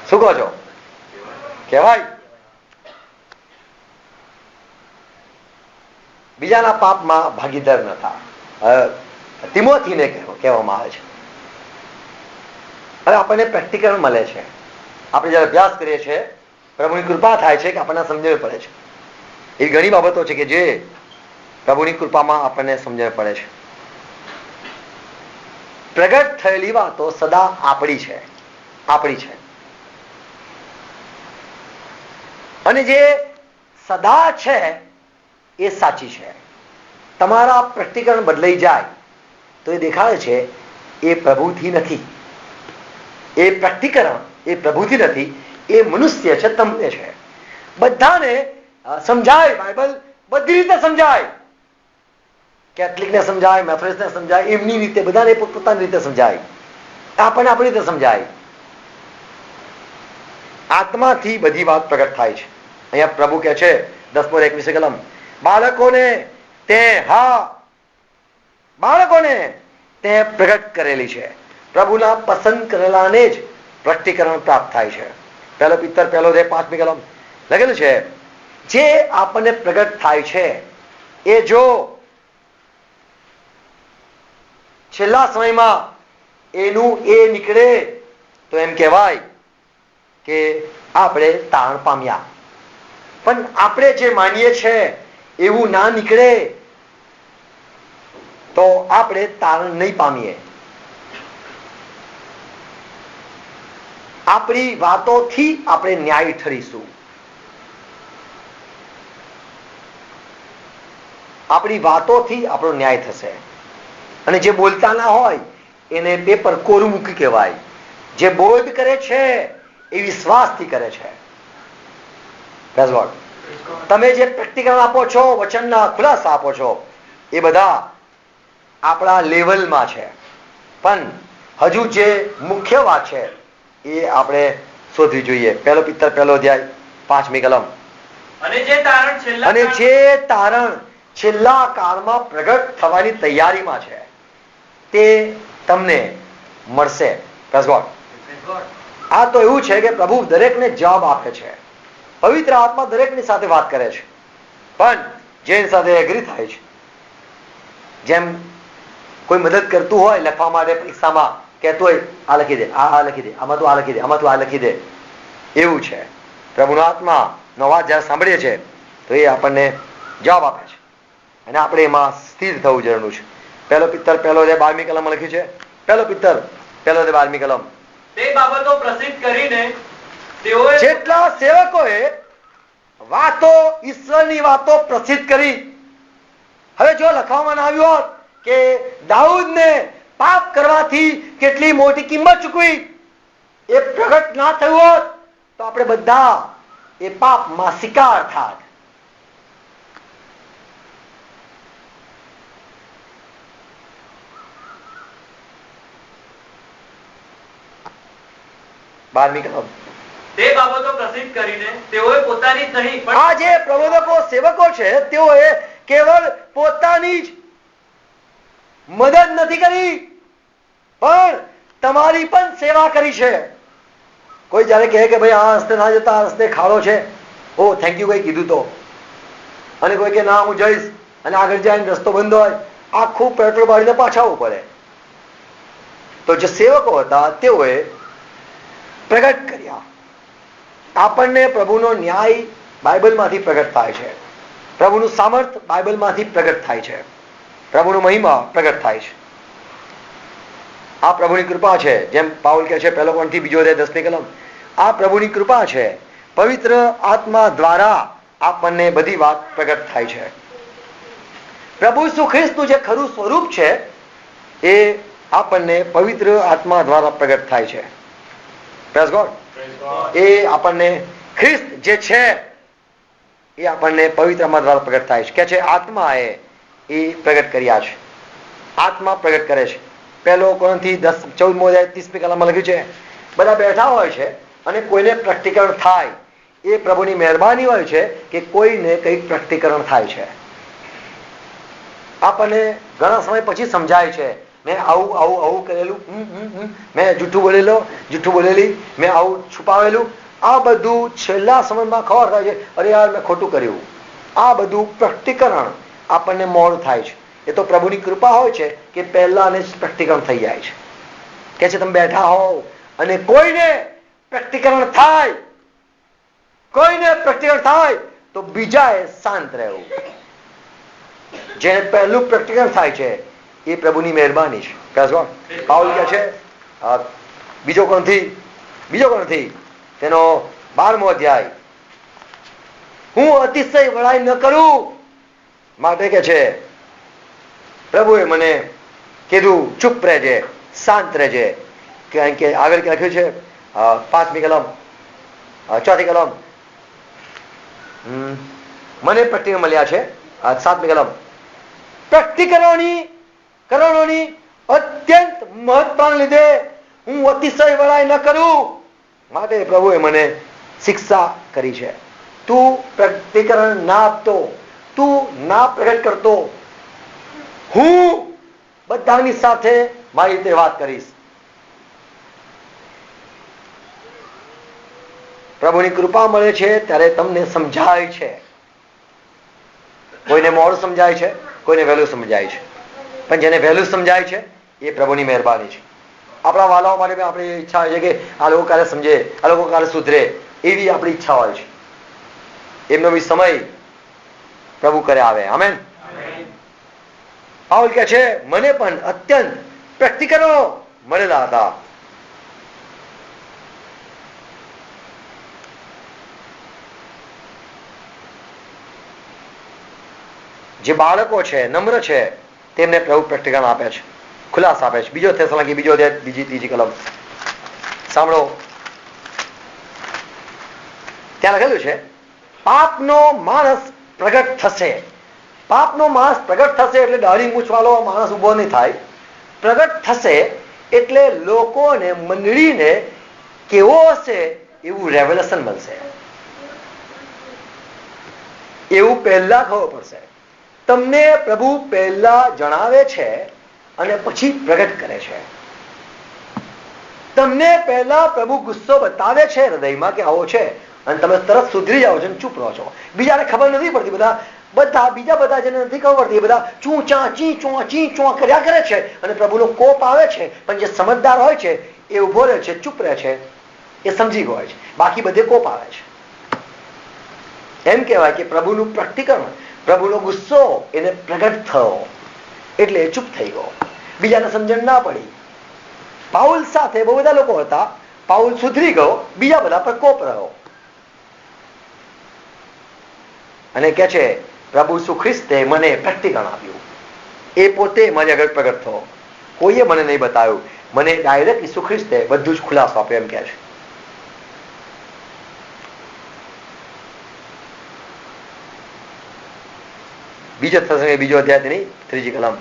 શું કહો છો? કહેવાય બીજાના પાપમાં ભાગીદાર ન થા. તિમોથીને કહેવામાં આવે છે. હવે આપણને પ્રેક્ટિકલ મળે છે. આપણે જયારે અભ્યાસ કરીએ છીએ, પ્રભુની કૃપા થાય છે કે આપણને સમજણ પડે છે. એવી ઘણી બાબતો છે કે જે પ્રભુની કૃપામાં આપણને સમજણ પડે છે. પ્રગટ થયેલી વાતો સદા આપણી છે, આપણી છે. અને જે સદા છે એ સાચી છે. તમારા પ્રકટીકરણ બદલાઈ જાય તો એ દેખાડે છે એ પ્રભુથી નથી. એ પ્રકટીકરણ એ પ્રભુથી નથી, એ મનુષ્ય છે, તમને છે. બધાને સમજાય, બાઇબલ બધી રીતે સમજાય. કેથલિકને સમજાય, મેથોડિસ્ટને સમજાય, એમની રીતે, બધાને પોતપોતાની રીતે સમજાય. આપણને આપણી રીતે સમજાય. આત્માથી બધી વાત પ્રગટ થાય છે. અહીંયા પ્રભુ કહે છે 10:21 કલમ, બાળકોને તે પ્રગટ કરેલી છે. પ્રભુના પસંદ કરેલાને જ પ્રકટીકરણ પ્રાપ્ત થાય છે. 1 પિત્તર 1:5 કલમ લખેલું છે, જે આપણને પ્રગટ થાય છે એ જો છેલ્લા સમયમાં એનું એ નીકળે તો એમ કહેવાય કે આપણે તારણ પામ્યા. પણ આપણે જે માનીએ છીએ એવું ના નીકળે તો આપણે તારણ નહીં પામીએ. આપણી વાતોથી આપણે ન્યાય ઠરીશું. આપણી વાતોથી આપણો ન્યાય થશે. અને જે બોલતા ના હોય એને પેપર કોરું મૂકી કહેવાય. જે બોધ કરે છે એ વિશ્વાસથી કરે છે. તમે જે પ્રેક્ટિકલ આપો છો, વચનના ખુલાસા આપો છો, એ બધા આપણા લેવલમાં છે. પણ હજુ જે મુખ્ય વાત છે એ આપણે શોધવી જોઈએ. 1 પિત્તર 1:5 કલમ. અને જે તારણ છેલ્લા કાળમાં પ્રગટ થવાની તૈયારીમાં છે તે તમને મળશે. આ તો એવું છે કે પ્રભુ દરેકને જવાબ આપે છે. પવિત્ર આત્મા દરેકની સાથે વાત કરે છે, પણ જેની સાથે એગ્રી થાય છે. જેમ કોઈ મદદ કરતું હોય લખવા માટે, પરીક્ષામાં કહેતું હોય આ લખી દે, આ લખી દે, આમાં તું આ લખી દે, આમાં તું આ લખી દે, એવું છે. પ્રભુનો આત્માનો અવાજ જ્યારે સાંભળીએ છીએ તો એ આપણને જવાબ આપે છે અને આપણે એમાં સ્થિર થવું જરૂર છે. 1 પિત્તર 1:12 કલમમાં લખ્યું છે. 1 પિત્તર 1:12 કલમ. તે બાબતો પ્રસિદ્ધ કરીને તેઓએ જેટલા સેવકોએ વાતો, ઈશ્વરની વાતો પ્રસિદ્ધ કરી, હવે જો લખવામાં ના આવ્યું હોત કે દાઉદને પાપ કરવાથી કેટલી મોટી કિંમત ચૂકવી, એ પ્રગટ ના થયું હોત તો આપણે બધા એ પાપમાં શિકાર થાત. બારમી કલમ. તે બાબતો પ્રસિદ્ધ કરીને તેઓએ પોતાની જ નહીં પણ આ જે પ્રબોધકો સેવકો છે તેઓએ કેવળ પોતાની જ મદદ નથી કરી, પણ તમારી પણ સેવા કરી છે. કોઈ જયારે કહે કે ભાઈ આ રસ્તે ના જતા, આ રસ્તે ખાડો છે, ઓ થેન્ક યુ કઈ કીધું તો, અને કોઈ કે ના હું જઈશ અને આગળ જાય રસ્તો બંધ હોય, આખું પેટ્રોલ બાળીને પાછા આવવું પડે. તો જે સેવકો હતા તેઓએ પ્રગટ કર્યા. આપણને પ્રભુનો ન્યાય બાઇબલમાંથી પ્રગટ થાય છે, પ્રભુનું સામર્થ બાઇબલમાંથી પ્રગટ થાય છે, પ્રભુનો મહિમા પ્રગટ થાય છે. આ પ્રભુની કૃપા છે. જેમ પાઉલ કહે છે પહેલો કોrinથી બીજો અધ્યાય 10મી કલમ, આ પ્રભુની કૃપા છે. પવિત્ર આત્મા દ્વારા આપણને બધી વાત પ્રગટ થાય છે. પ્રભુ ઈસુ ખ્રિસ્તનું જે ખરું સ્વરૂપ છે એ આપણને પવિત્ર આત્મા દ્વારા પ્રગટ થાય છે. Praise God. એ આપણને ખ્રિસ્ત જે છે એ આપણને પવિત્ર આત્મા દ્વારા પ્રગટ થાય છે. કે છે આત્મા એ પ્રગટ કર્યા છે, આત્મા પ્રગટ કરે છે. પહેલો કોરિન્થી 14મો અધ્યાય 30મી કલમમાં લખ્યું છે, બધા બેઠા હોય છે અને કોઈને પ્રકટીકરણ થાય, એ પ્રભુની મહેરબાની હોય છે કે કોઈને કંઈક પ્રકટીકરણ થાય છે. આપણને ઘણા સમય પછી સમજાય છે મેં આવું આવું આવું કરેલું, મેં જૂઠું બોલેલી, મેં આવું છુપાવેલું. આ બધું છેલ્લા સમયમાં ખબર થાય છે, અરે યાર મેં ખોટું કર્યું. આ બધું પ્રકટીકરણ આપણને મોડું થાય છે. એ તો પ્રભુની કૃપા હોય છે કે પહેલાને જ પ્રકટીકરણ થઈ જાય છે. કે છે તમે બેઠા હોવ અને કોઈને પ્રકટીકરણ થાય, તો બીજાએ શાંત રહેવું. જેને પહેલું પ્રકટીકરણ થાય છે એ પ્રભુની મહેરબાની છે. પાઉલ કહે છે બીજો કોરિન્થી તેનો 12મો અધ્યાય, હું અતિશય વડાઈ ન કરું માટે કે છે પ્રભુએ મને કીધું ચૂપ રહેજે, શાંત રહેજે. કારણ કે આગળ લખ્યું છે 5મી કલમ 4મી કલમ, મને પ્રકટીકરણ મળ્યા છે 7મી કલમ, પ્રકટીકરણોની અત્યંત મહત્વના લીધે હું અતિશય વડાઈ ન કરું માટે પ્રભુએ મને શિક્ષા કરી છે. તું પ્રકટીકરણ ના આપતો, તું ના પ્રગટ કરતો, હું બધાની સાથે મારી રીતે વાત કરીશ. પ્રભુની કૃપા મળે છે ત્યારે તમને સમજાય છે. કોઈને મોડું સમજાય છે, કોઈને વહેલું સમજાય છે, પણ જેને વહેલું સમજાય છે એ પ્રભુની મહેરબાની છે. આપણા વાલાઓ માટે પણ આપણી ઈચ્છા હોય છે કે આ લોકો કાલે સમજે, આ લોકો કાલે સુધરે, એવી આપણી ઈચ્છા હોય છે. એમનો બી સમય પ્રભુ કરે આવે. આમેન. પાઉલ કહે છે મને પણ અત્યંત પ્રકટીકરણો મળેલા હતા. જે બાળકો છે, નમ્ર છે, તેમને પ્રભુ પ્રકટીકરણ આપે છે, ખુલાસ આપે છે. બીજો થેસલોનિકી બીજો અધ્યાય 2-3 કલમ સાંભળો. ત્યાં લખેલું છે પાપનો માણસ પ્રગટ થશે. પાપનો માણસ પ્રગટ થશે એટલે દાઢી મૂછવાળો માણસ ઉભો નહીં થાય. પ્રગટ થશે એટલે લોકોને, મંડળીને કેવો હશે એવું રેવલેશન મળશે. એવું પહેલા ખબર પડશે. તમને પ્રભુ પહેલા જણાવે છે અને પછી પ્રગટ કરે છે. તમને પહેલા પ્રભુ ગુસ્સો બતાવે છે હૃદયમાં કે આવો છે, અને તમે તરત સુધરી જાઓ છો અને ચૂપ રહો છો. બીજાને ખબર નથી પડતી, બીજા બધા જેને નથી ખબર પડતી એ બધા ચી ચું કર્યા કરે છે અને પ્રભુનો કોપ આવે છે. પણ જે સમજદાર હોય છે એ ઉભો રહે છે, ચૂપ રહે છે, એ સમજી ગયો છે. બાકી બધે કોપ આવે છે. એમ કહેવાય કે પ્રભુનું પ્રકટીકરણ, પ્રભુનો ગુસ્સો એને પ્રગટ થયો એટલે એ ચૂપ થઈ ગયો. બીજાને સમજણ ના પડી. પાઉલ સાથે બહુ બધા લોકો હતા, પાઉલ સુધરી ગયો, બીજા બધા પર કોપ રહ્યો. અને કે છે પ્રભુ ઈસુ ખ્રિસ્તે મને પ્રકટીકરણ આપ્યું. એ પોતે મારી આગળ પ્રગટ થયો. કોઈએ મને નહીં બતાવ્યું, મને ડાયરેક્ટ ઈસુ ખ્રિસ્તે બધું જ ખુલાસો આપ્યો એમ કહે છે. બીજો અધ્યાય તેની 3જી કલમ.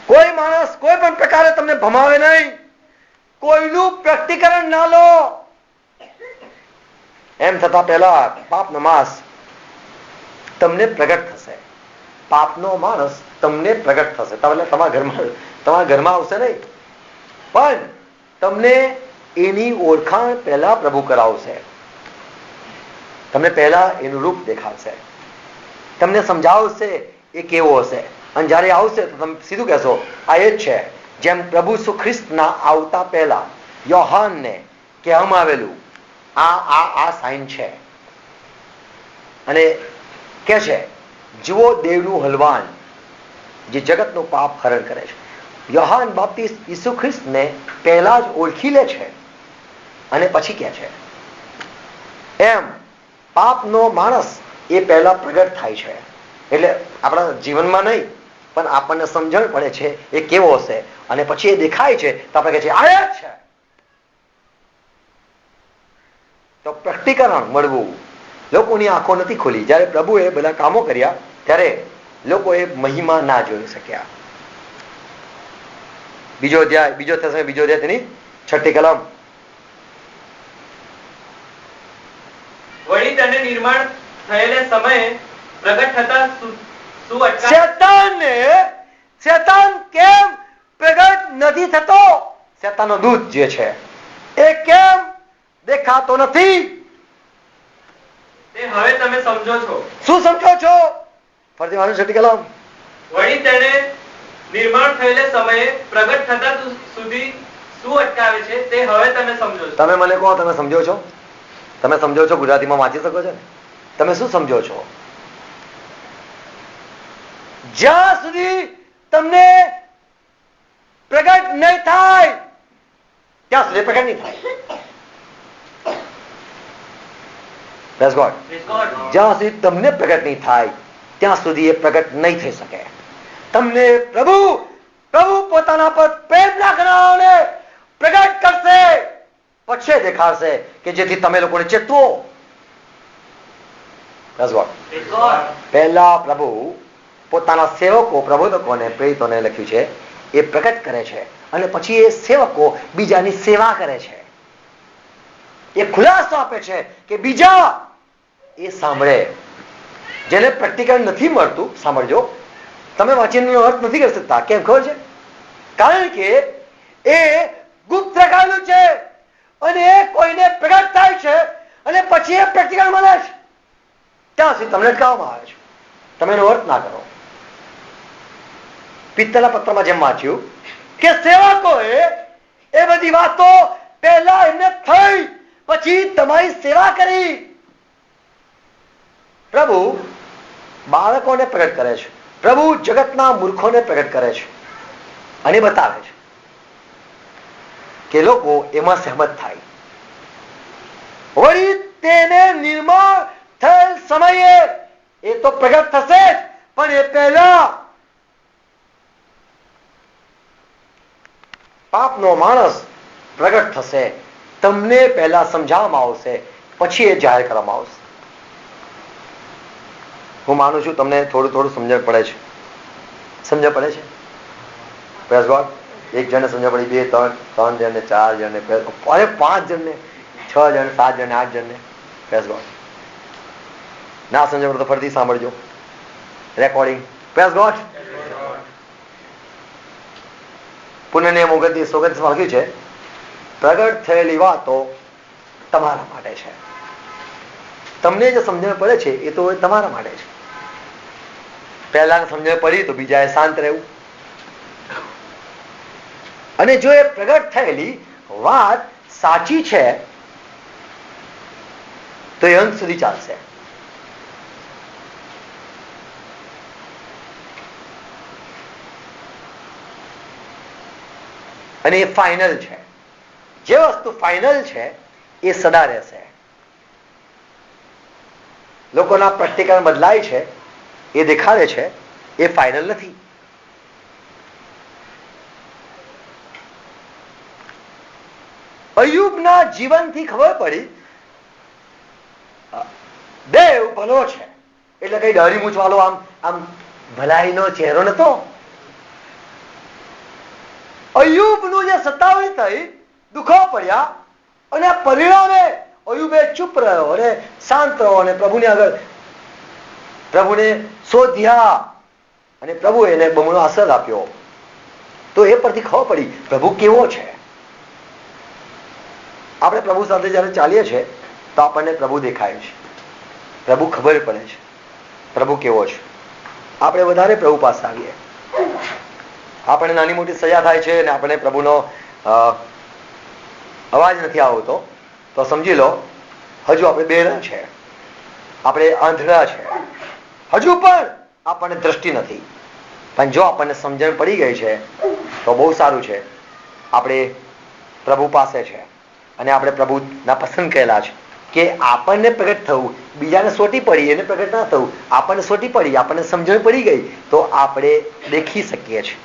કોઈ માણસ કોઈ પણ પ્રકારે તમને ભમાવે નહીં, કોઈનું પ્રકટીકરણ ના લો. એમ થતા પહેલા પાપનો માસ તમને પ્રગટ થશે. પાપનો માણસ તમને પ્રગટ થશે. તમારા ઘરમાં આવશે નહીં, પણ તમને એની ઓળખાણ પહેલા પ્રભુ કરાવશે. તમને પહેલા એનું રૂપ દેખાડશે, તમને સમજાવશે એ કેવો હશે. અને જયારે આવશે તો તમે સીધું કહેશો આ એ જ છે. જેમ પ્રભુ ઈસુ ખ્રિસ્તના આવતા પહેલા યોહાનને કહેવામાં આવેલું આ સાઇન છે. અને કે છે જુઓ દેવનું હલવાન જે જગતનું પાપ હરણ કરે છે. યોહાન બાપ્તિસ્ત ઈસુ ખ્રિસ્તને પહેલા જ ઓળખી લે છે અને પછી કે છે એમ પાપનો માણસ એ પહેલા પ્રગટ થાય છે. એટલે આપણા જીવનમાં નહીં, પણ આપણને સમજણ પડે છે એ કેવો હશે, અને પછી એ દેખાય છે તો આપણે કહે છે આ જ છે. તો પ્રકટીકરણ મળવું. લોકોની આંખો નથી ખોલી. જયારે પ્રભુએ બધા કામો કર્યા ત્યારે લોકોએ મહિમા ના જોઈ શક્યા. બીજો અધ્યાય તેની 6ઠી કલમ. વળી તને નિર્માણ થયેલે સમયે પ્રગટ થતા શું અટકાવે? શેતાન કેમ પ્રગટ નથી થતો? શેતાનનો દૂત જે છે એ કેમ દેખાતો નથી? તે હવે તમે સમજો છો. શું સમજો છો? ફરીથી વાંચો 6ઠી કલમ. વળી તેને નિર્માણ થયેલે સમયે પ્રગટ થતા સુધી શું અટકાવે છે તે હવે તમે સમજો છો. તમે મને કહો, તમે સમજો છો? તમે સમજો છો? ગુજરાતીમાં વાંચી શકો છો ને? તમે શું સમજો છો? જ્યાં સુધી તમને પ્રગટ નહીં થાય ત્યાં સુધી પ્રગટ નહીં થાય. Praise God. જ્યાં સુધી તમને પ્રગટ નહીં થાય ત્યાં સુધી એ પ્રગટ નહીં થઈ શકે. તમને પ્રભુ પોતાના પર પ્રેમ રાખનારાઓને પ્રગટ કરશે, પછી દેખાડશે કે જેથી તમે લોકોને ચેતવો. Praise God. પહેલા પ્રભુ પોતાના સેવકો, પ્રબોધકોને, પ્રેરિતોને લખ્યું છે એ પ્રગટ કરે છે, અને પછી એ સેવકો બીજાની સેવા કરે છે. એ ખુલાસો આપે છે કે બીજા એ સાંભળે. જેને પ્રકટીકરણ નથી મળતું, સાંભળજો, તમે વાંચીને અર્થ નથી કરી શકતા. કેમ ખબર છે? કારણ કે એ ગુપ્ત રખાયેલું છે અને એ કોઈને પ્રગટ થાય છે અને પછી એ પ્રકટીકરણ મળે છે. ત્યાં સુધી તમને અટકાવવામાં આવે છે. તમે એનો અર્થ ના કરો. પિત્તળના પત્રમાં જેમ વાંચ્યું કે સેવકોએ એ બધી વાતો પહેલા એમને થઈ, પછી તમારી સેવા કરી. પ્રભુ બાળકોને પ્રગટ કરે છે. પ્રભુ જગતના મૂર્ખોને પ્રગટ કરે છે અને બતાવે છે કે લોકો એમાં સહમત થાય. વળી તેને નિર્માણ થયેલ સમયે એ તો પ્રગટ થશે જ, પણ એ પહેલા પાપનો માણસ પ્રગટ થશે. તમને પહેલા સમજાવવામાં આવશે, પછી એ જાહેર કરવામાં આવશે. હું માનું છું તમને થોડું સમજણ પડે છે. સમજણ પડે છે? Praise God. એક જણને સમજણ પડી, 2, 3 જણને, 4 જણને, અરે 5 જણને, 6 જણ, 7 જણને, 8 જણને. Praise God. ના સમજણ પડે તો ફરીથી સાંભળજો રેકોર્ડિંગ. Praise God. પુનઃનિયમ 29 લખ્યું છે પ્રગટ થયેલી વાતો તમારા માટે છે. તમને જે સમજણ પડે છે એ તો તમારા માટે છે. પહેલા સમજણ પડી તો બીજાએ શાંત રહેવું. અને જો એ પ્રગટ થયેલી વાત સાચી છે તો એ અંત સુધી ચાલશે. અને એ ફાઇનલ છે. જે વસ્તુ ફાઇનલ છે એ સદા રહેશે. લોકોના પ્રેક્ટિકલ બદલાય છે, એ દેખાડે છે, એ ફાઇનલ નથી. અયુબના જીવનથી ખબર પડી દેવ ભલો છે, એટલે કઈ ડરી મૂછ વાળો આમ આમ ભલાઈનો ચહેરો નતો. અયુબનું જે સતાવણી થઈ, દુઃખો પડ્યા, અને પરિણામે અયુબે ચૂપ રહ્યો અને શાંત રહ્યો અને પ્રભુને આગળ પ્રભુને શોધ્યા અને પ્રભુ એને બમણો આશીર્વાદ આપ્યો. તો એ પરથી ખબર પડી પ્રભુ કેવો છે. આપણે પ્રભુ સાથે જયારે ચાલીએ છીએ તો આપણને પ્રભુ દેખાય છે, પ્રભુ ખબર પડે છે પ્રભુ કેવો છે. આપણે વધારે પ્રભુ પાસે આવીએ, આપણને નાની મોટી સજા થાય છે અને આપણે પ્રભુનો અવાજ નથી આવતો, તો સમજી લો હજુ આપણે બેરા છે, આપણે આંધળા છે, હજુ પણ આપણને દ્રષ્ટિ નથી. પણ જો આપણને સમજણ પડી ગઈ છે તો બહુ સારું છે, આપણે પ્રભુ પાસે છે અને આપણે પ્રભુના પસંદ કરેલા છે કે આપણને પ્રગટ થવું, બીજાને સોટી પડી એને પ્રગટ ના થવું. આપણને સોટી પડી, આપણને સમજણ પડી ગઈ તો આપણે દેખી શકીએ છીએ.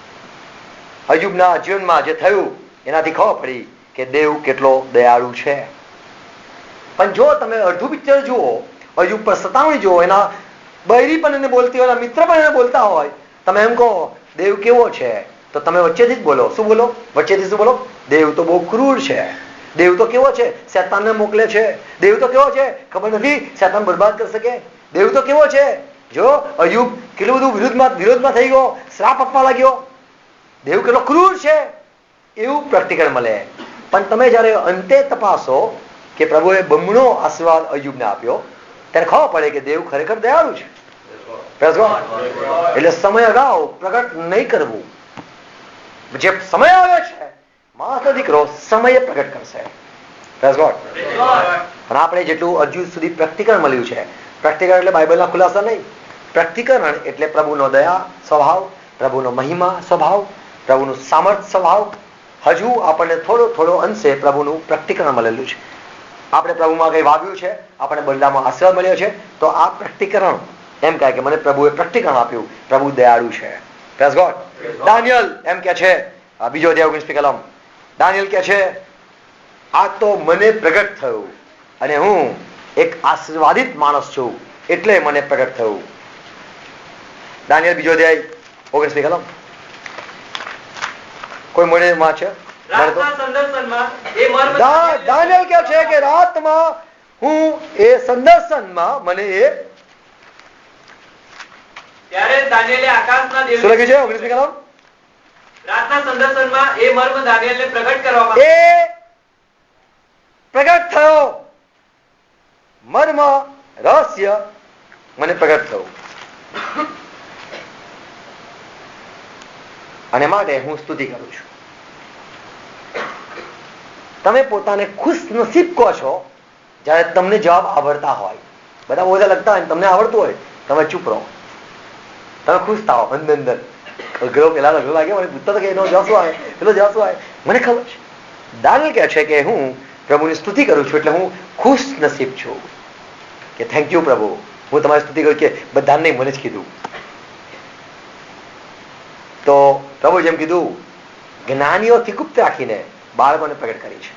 અયુબના જીવનમાં જે થયું એનાથી ખબર પડી કે દેવ કેટલો દયાળુ છે. પણ જો તમે અડધું પિક્ચર જુઓ, અયુબ પર સતાવણી જુઓ, એના બૈરી પણ એને બોલતી હોય, મિત્ર પણ એને બોલતા હોય, તમે એમ કહો દેવ કેવો છે, તો તમે વચ્ચેથી જ બોલો. શું બોલો? વચ્ચેથી શું બોલો? દેવ તો બહુ ક્રૂર છે, દેવ તો કેવો છે, શેતાનને મોકલે છે, દેવ તો કેવો છે, ખબર નથી શેતાન બરબાદ કરી શકે, દેવ તો કેવો છે. જો અયુબ કેટલું બધું વિરોધમાં થઈ ગયો, શ્રાપ આપવા લાગ્યો, દેવ કેટલો ક્રૂર છે, એવું પ્રેક્ટિકલ મળે. પણ તમે જયારે અંતે તપાસો કે પ્રભુએ બમણો આશીર્વાદ અયુબને આપ્યો, ત્યારે ખબર પડે કે દેવ ખરેખર દયાળુ છે. એટલે સમય અગાઉ પ્રગટ નહીં કરવું. જે સમય આવે છે માતો દીકરો સમયે પ્રગટ કરશે. પણ આપણે જેટલું હજુ સુધી પ્રેક્ટિકલ મળ્યું છે, પ્રેક્ટિકલ એટલે બાઇબલના ખુલાસા નહીં, પ્રેક્ટિકલ એટલે પ્રભુનો દયા સ્વભાવ, પ્રભુનો મહિમા સ્વભાવ, પ્રભુનું સામર્થ સ્વભાવ. હજુ આપણને થોડો થોડો અંશે પ્રભુનું પ્રેક્ટિકલ મળેલું છે. આપણે પ્રભુમાં કઈ વાવ્યું છે, આપણે બદલામાં આશીર્વાદ મળ્યો છે, તો આ પ્રેક્ટિકરણ એમ કહે કે મને પ્રભુએ પ્રેક્ટિકલ આપ્યું, પ્રભુ દયાળુ છે. Praise God. દાનિયેલ એમ કે છે, બીજો અધ્યાય 19મી કલમ, દાનિયેલ કે છે આ તો મને પ્રગટ થયું અને હું એક આશીર્વાદિત માણસ છું એટલે મને પ્રગટ થયું. દાનિયેલ બીજો અધ્યાય 19મી કલમ. કોઈ મળે માં છે? દાનિયેલ કે છે કે રાતમાં હું એ સંદર્શનમાં મને એ ત્યારે દાનિયેલે આકાશના દેવ શું લખ્યું છે 19મી કલમ? રાતના સંદર્શનમાં એ મર્મ દાનિયેલને પ્રગટ કરવામાં એ પ્રગટ થયો, મર્મ રહસ્ય મને પ્રગટ થયું અને માટે હું સ્તુતિ કરું છું. તમે પોતાને ખુશ નસીબ કહો છો જ્યારે તમને જવાબ આવડતા હોય. બધા બધા લગતા હોય તમને આવડતું હોય, તમે ચૂપ રહો, તમે ખુશ થાઓ અંદર અંદર. અઘરો પેલા અઘરો લાગે, મને પૂછતા હતો કે એનો જવાબ શું આવે, પેલો જવાબ શું આવે, મને ખબર છે. દાનિયેલ કહે છે કે હું પ્રભુની સ્તુતિ કરું છું એટલે હું ખુશ નસીબ છું કે થેન્ક યુ પ્રભુ, હું તમારી સ્તુતિ કરું કે બધાને નહીં મને જ કીધું. તો પ્રભુ જેમ કીધું જ્ઞાનીઓથી ગુપ્ત રાખીને બાળકોને પ્રગટ કરી છે,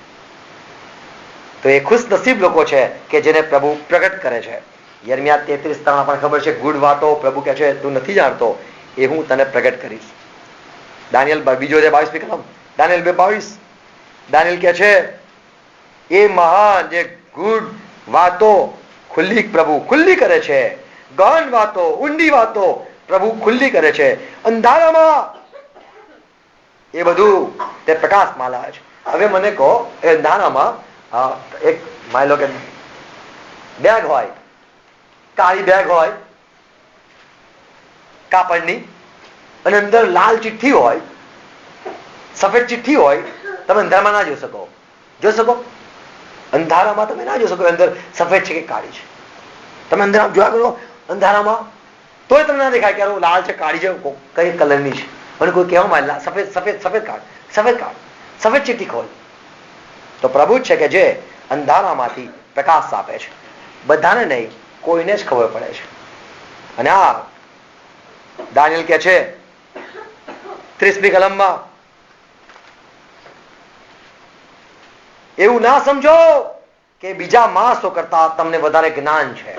તો એ ખુશ નસીબ લોકો છે કે જેને પ્રભુ પ્રગટ કરે છે. યર્મિયા 33:3 આપણને ખબર છે, ગુડ વાતો પ્રભુ કહે છે તું નથી જાણતો એ હું તને પ્રગટ કરીશ. દાનિયેલ બીજો 22મી કલમ, દાનિયેલ 2:22. દાનિયેલ કહે છે એ મહાન જે ગુડ વાતો પ્રભુ ખુલ્લી કરે છે, ગહન વાતો ઊંડી વાતો પ્રભુ ખુલ્લી કરે છે, અંધારામાં એ બધું તે પ્રકાશમાં લાવે છે. હવે મને કહો એ અંધારામાં એક માની લો કે બેગ હોય, કાળી બેગ હોય કાપડની, અને અંદર લાલ ચિઠ્ઠી હોય, સફેદ ચિઠ્ઠી હોય, તમે અંધારામાં ના જોઈ શકો. જોઈ શકો? અંધારામાં તમે ના જોઈ શકો અંદર સફેદ છે કે કાળી છે. તમે અંદર જોયા કરો અંધારામાં તોય તમને ના દેખાય કે લાલ છે કાળી છે કઈ કલરની છે. મને કોઈ કહેવા માંગે સફેદ સફેદ સફેદ કાર્ડ, સફેદ કાર્ડ, સફેદ ચિઠ્ઠી ખોલ. તો પ્રભુ જ છે કે જે અંધારામાંથી પ્રકાશ આપે છે, બધાને નહીં, કોઈને જ ખબર પડે છે. અને આ દાનિયેલ કહે છે 30મી કલમમાં, એવું ના સમજો કે બીજા માણસો કરતા તમને વધારે જ્ઞાન છે.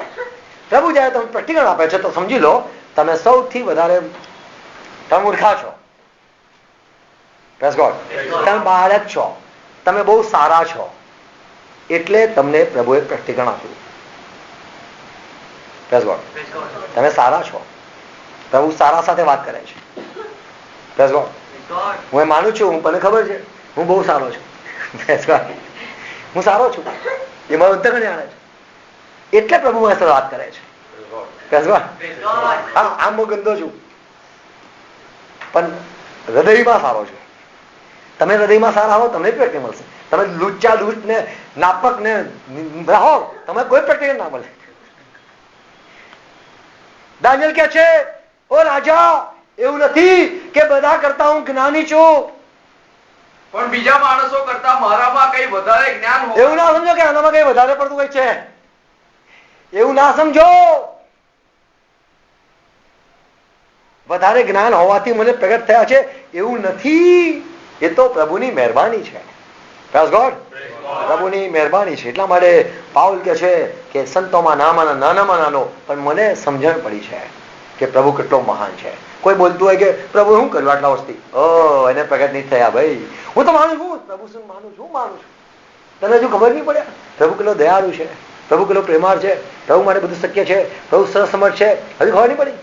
પ્રભુ જયારે તમે પ્રેક્ટિકલ આપે છે તો સમજી લો તમે સૌથી વધારે તમે મૂર્ખા છો. Praise God. તમે બાળક છો, તમે બહુ સારા છો, એટલે તમને પ્રભુએ પ્રેક્ટિકલ આપ્યું. Praise God. તમે સારા છો, પ્રભુ સારા સાથે વાત કરે છે. Praise God. હું એ માનું છું, મને ખબર છે હું બહુ સારો છું. Praise God. હું સારો છું, એ મારું અંતર્ગત જાણે છે, એટલે પ્રભુ મારી સાથે વાત કરે છે. Praise God. હા, આમ બહુ ગંદો છું પણ હૃદયમાં સારો છું. તમે હૃદયમાં સારા હો તમને પ્રેક્ટિકલ મળશે. તમે લુચ્ચા લૂચ ને નાપક ને રહો તમે કોઈ પ્રેક્ટિકલ ના મળે. દાનિયેલ કહે છે, ઓ રાજા, એવું નથી કે બધા કરતા હું જ્ઞાની છું, પણ બીજા માણસો કરતા મારામાં કઈ વધારે જ્ઞાન હોય. એવું ના સમજો કે આનામાં કઈ વધારે પડતું કઈ છે. એવું ના સમજો. વધારે જ્ઞાન હોવાથી મને પ્રગટ થયા છે એવું નથી. એ તો પ્રભુની મહેરબાની છે. Praise God. પ્રભુની મહેરબાની છે. એટલા માટે પાઉલ કહે છે કે સંતોમાં નાનામાં નાનો પણ મને સમજણ પડી છે કે પ્રભુ કેટલો મહાન છે. કોઈ બોલતું હોય કે પ્રભુ શું કર્યું આટલા વર્ષથી, એને પ્રગટ નહીં થયા. ભાઈ હું તો માનું છું, પ્રભુ શું માનું છું, તને હજુ ખબર નહીં પડે પ્રભુ કેટલો દયાળુ છે, પ્રભુ કેટલો પ્રેમાળ છે, પ્રભુ માટે બધું શક્ય છે, પ્રભુ સરસમર્થ છે. હજુ ખબર નહીં પડી.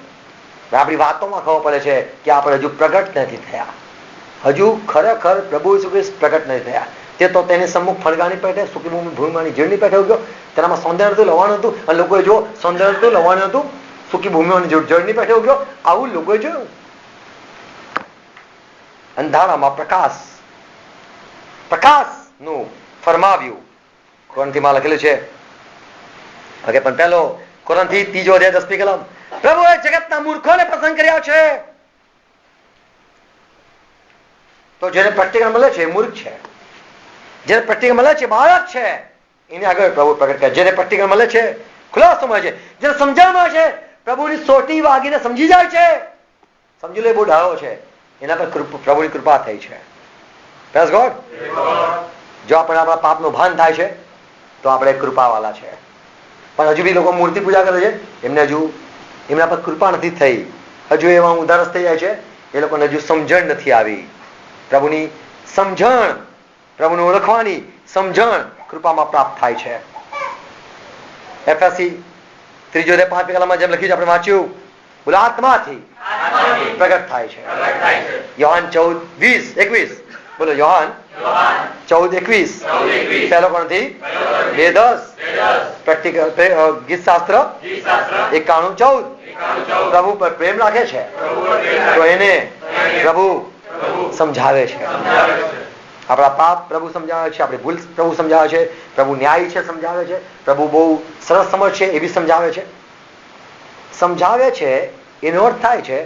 આપણી વાતોમાં ખબર પડે છે કે આપણે હજુ પ્રગટ નથી થયા. હજુ ખરેખર પ્રભુ ઈસુ ખ્રિસ્ત પ્રગટ નથી થયા. તે તો તેની સમ્મુખ ફણગાની પેટે સૂકી ભૂમિમાંની જીવની પેટે ઉગ્યો. તેનામાં સૌંદર્ય હતું, લવાણ હતું, અને લોકોએ જો સૌંદર્ય હતું, લવાણ હતું, સૂકી ભૂમિમાંની જળની પેટે ઉગ્યો. આવું લોકોએ જોયું. અંધારામાં પ્રકાશનું ફરમાવ્યું. કોરંથીમાં લખેલું છે. ઓકે, પણ પહેલો કોરંથી 3 અધ્યાય 10મી કલમ. પ્રભુએ જગતના મૂર્ખોને પસંદ કર્યા છે. તો જેને પ્રેક્ટિકલ મળે છે એ મૂર્ખ છે. જેને પ્રેક્ટિકલ મળે છે બાળક છે. એને આગળ પ્રભુ પ્રગટ કરે. જેને પ્રેક્ટિકલ મળે છે ખુલાસો મળે છે, જેને સમજણમાં છે, પ્રભુની સોટી વાગીને સમજી જાય છે. સમજી લો એ બહુ ડાયો છે, એના પર પ્રભુની કૃપા થઈ છે. Praise God. જો આપણે આપણા પાપનું ભાન થાય છે તો આપણે કૃપાવાળા છે. પણ હજુ બી લોકો મૂર્તિ પૂજા કરે છે, એમને હજુ એમના પર કૃપા નથી થઈ. હજુ એવા ઉદારસ થઈ જાય છે, એ લોકોને હજુ સમજણ નથી આવી. પ્રભુની સમજણ, પ્રભુને ઓળખવાની સમજણ કૃપામાં પ્રાપ્ત થાય છે. એફએસસી 3 અધ્યાય 5મી કલમમાં જેમ લખ્યું છે આપણે વાંચ્યું, બોલો આત્માથી પ્રગટ થાય છે. યોહાન 14:20-21. બોલો યોહાન 14:21. પહેલો કોરંથી 2:10. પ્રેક્ટિકલ ગીત શાસ્ત્ર 91:14. પ્રભુ પર પ્રેમ રાખે છે તો એને પ્રભુ સમજાવે છે. આપણા પાપ પ્રભુ સમજાવે છે, આપણી ભૂલ પ્રભુ સમજાવે છે, પ્રભુ ન્યાયી છે સમજાવે છે, પ્રભુ બહુ સરસ સમજ છે એ બી સમજાવે છે. સમજાવે છે એનો અર્થ થાય છે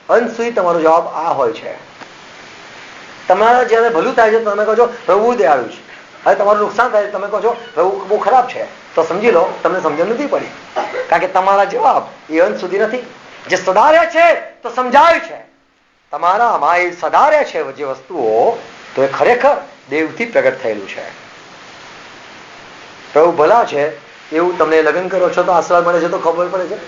અંત સુધી તમારો જવાબ આ હોય છે. તમારા જયારે ભલું થાય છે તો તમે કહો છો પ્રભુ દયાળુ છે. હવે તમારું નુકસાન થાય તમે કહો છો પ્રભુ બહુ ખરાબ છે. તો સમજી લો તમને સમજણ નથી પડી, કારણ કે તમારા જવાબ એ અંત સુધી નથી. જે સદારે છે તો સમજાય છે. તમારામાં એ સદારે છે જે વસ્તુઓ, તો એ ખરેખર દેવથી પ્રગટ થયેલું છે. પ્રભુ ભલા છે એવું તમને લગ્ન કરો છો તો આશીર્વાદ મળે છે તો ખબર પડે છે.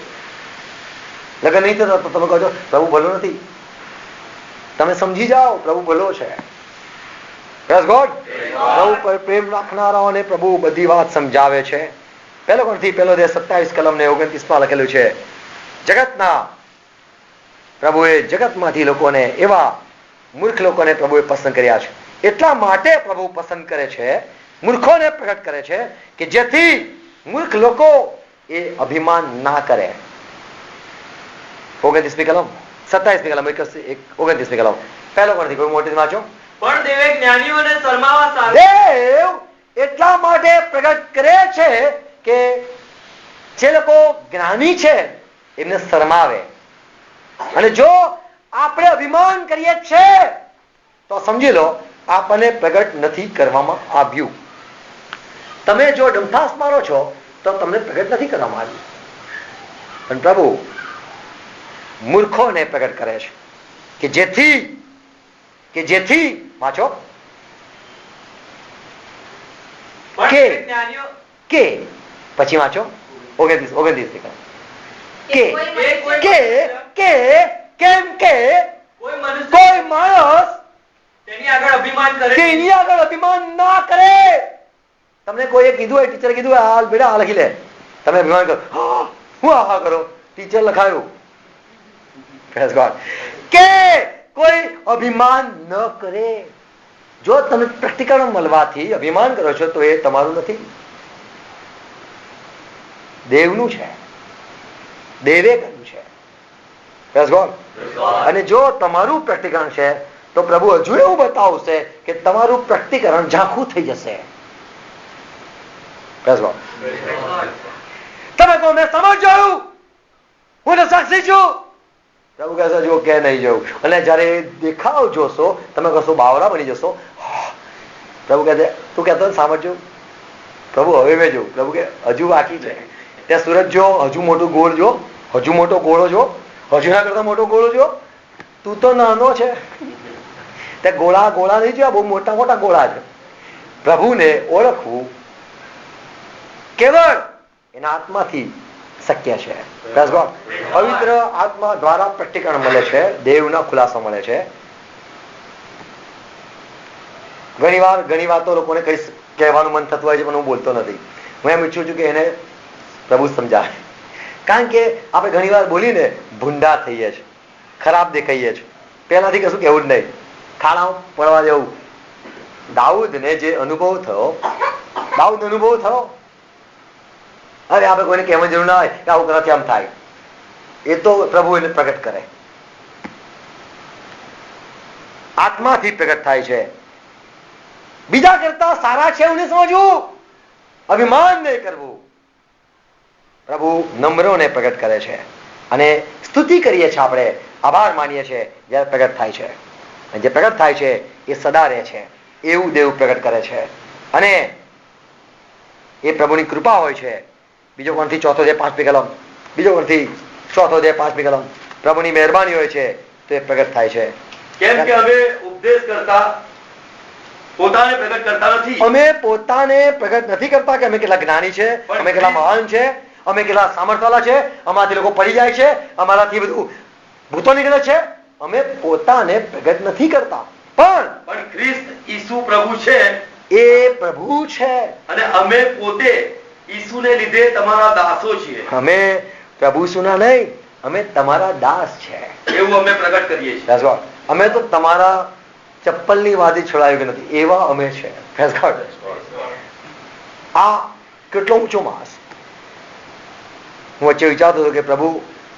લગ્ન નહીં થતા તો તમે કહો છો પ્રભુ ભલો નથી. તમે સમજી જાઓ પ્રભુ ભલો છે. Praise God. પ્રભુ પર પ્રેમ રાખનારાઓને પ્રભુ બધી વાત સમજાવે છે. પહેલો કોરંથી 1:27 કલમ ને 29 લખેલું છે, જગતના પ્રભુએ જગતમાંથી લોકોને, એવા મૂર્ખ લોકોને પ્રભુએ પસંદ કર્યા છે. એટલા માટે પ્રભુ પસંદ કરે છે, મૂર્ખોને પ્રગટ કરે છે કે જેથી મૂર્ખ લોકો એ અભિમાન ના કરે. 29મી કલમ, 27મી કલમ, 29મી કલમ. પહેલો કોરંથી કોઈ મોટી વાંચો. પણ દેવે જ્ઞાનીઓને શરમાવા સારું. દેવ એટલા માટે પ્રગટ કરે છે કે જે લોકો જ્ઞાની છે એમને શરમાવે. અને જો આપણે અભિમાન કરીએ છે તો સમજી લો આપણને પ્રગટ નથી કરવામાં આવ્યું. તમે જો ડંફાસ મારો છો તો તમને પ્રગટ નથી કરવામાં આવ્યું. પણ પ્રભુ મૂર્ખોને પ્રગટ કરે છે કે જેથી વાંચો પણ કે તે જ્ઞાનીઓ કે પછી વાંચો 29 કે કોઈ કે કે કેમ કે કોઈ મનુષ્ય કોઈ માણસ તેની આગળ અભિમાન કરે તેની આગળ અભિમાન ના કરે. તમને કોઈએ કીધું હોય, ટીચરે કીધું હોય, આ બેટા આ લખી લે, તમે અભિમાન કરો, હા હું આ કરો, ટીચર લખાયું. Praise God. કે કોઈ અભિમાન ન કરે. જો તમે પ્રેક્ટિકલ મળવાથી અભિમાન કરો છો તો એ તમારું નથી, દેવનું છે, દેવે કર્યું છે. Praise God. અને જો તમારું પ્રેક્ટિકલ છે તો પ્રભુ હજુ એવું બતાવશે કે તમારું પ્રેક્ટિકરણ ઝાંખું થઈ જશે. Praise God. તમે કહો મેં સમજ જોયું, હું તો સાક્ષી છું. પ્રભુ કહેશે જો કે નહીં જોયું. અને જયારે દેખાવ જોશો તમે કશો બાવરા બની જશો. પ્રભુ કહે તું કહેતો સામજ્યું, પ્રભુ હવે મેં જોયું. પ્રભુ કે હજુ બાકી છે. ત્યાં સુરત જો, હજુ મોટું ગોળ જો, હજુ મોટો ગોળો જો, હજુ ના કરતા મોટો ગોળો જો. તું તો નાનો છે. ત્યાં ગોળા નહીં જોયા, બહુ મોટા મોટા ગોળા છે. પ્રભુને ઓળખવું કેવળ એના આત્માથી શક્ય છે. પવિત્ર આત્મા દ્વારા પ્રેક્ટિકલ મળે છે, દેવના ખુલાસો મળે છે. ઘણી વાતો લોકોને કઈ કહેવાનું મન થતું હોય છે પણ હું બોલતો નથી. હું એમ ઈચ્છું છું કે એને પ્રભુ સમજાવે. કારણ કે આપણે ઘણી વાર બોલીને ભૂંડા થઈએ છીએ, ખરાબ દેખાઈએ છીએ. પહેલાથી કશું કહેવું જ નહીં, ખાણા પડવા જેવું. દાઉદને જે અનુભવ થયો, અરે આપણે કોઈને કહેવાની જરૂર ના હોય કે આવું કરવાથી આમ થાય. એ તો પ્રભુ એને પ્રગટ કરે, આત્માથી પ્રગટ થાય છે. બીજા કરતા સારા છે એવું નહીં સમજવું, અભિમાન નહીં કરવું. પ્રભુ નમ્રોને પ્રગટ કરે છે અને સ્તુતિ કરીએ છીએ, આપણે આભાર માનીએ છીએ જયારે પ્રગટ થાય છે. અને જે પ્રગટ થાય છે એ સદા રહે છે એવું દેવ પ્રગટ કરે છે. અને એ પ્રભુની કૃપા હોય છે. બીજો કોણથી 4 અધ્યાય 5મી કલમ, બીજો કોણથી 4 અધ્યાય 5મી કલમ. પ્રભુની મહેરબાની હોય છે તો એ પ્રગટ થાય છે. કેમ કે અમે ઉપદેશ કરતા પોતાને પ્રગટ કરતા નથી. અમે પોતાને પ્રગટ નથી કરતા કે અમે કેટલા જ્ઞાની છે, અમે કેટલા મહાન છે, અમે કેટલા સામર્થ્યવાળા છે, અમારાથી લોકો પડી જાય છે, અમારાથી બધું ભૂતો નીકળે છે. અમે પોતાને પ્રગટ નથી કરતા, પણ ખ્રિસ્ત ઈસુ પ્રભુ છે, એ પ્રભુ છે. અને અમે પોતે ઈસુને લીધે તમારા દાસો છીએ. અમે પ્રભુ સુના નહીં, અમે તમારા દાસ છે એવું અમે પ્રગટ કરીએ છીએ. That's what. અમે તો તમારા ચપ્પલની વાદી છોડાયું કે નથી એવા અમે છે. That's what. આ કેટલો ઊંચો માસ. હું વચ્ચે વિચારતો હતો કે પ્રભુ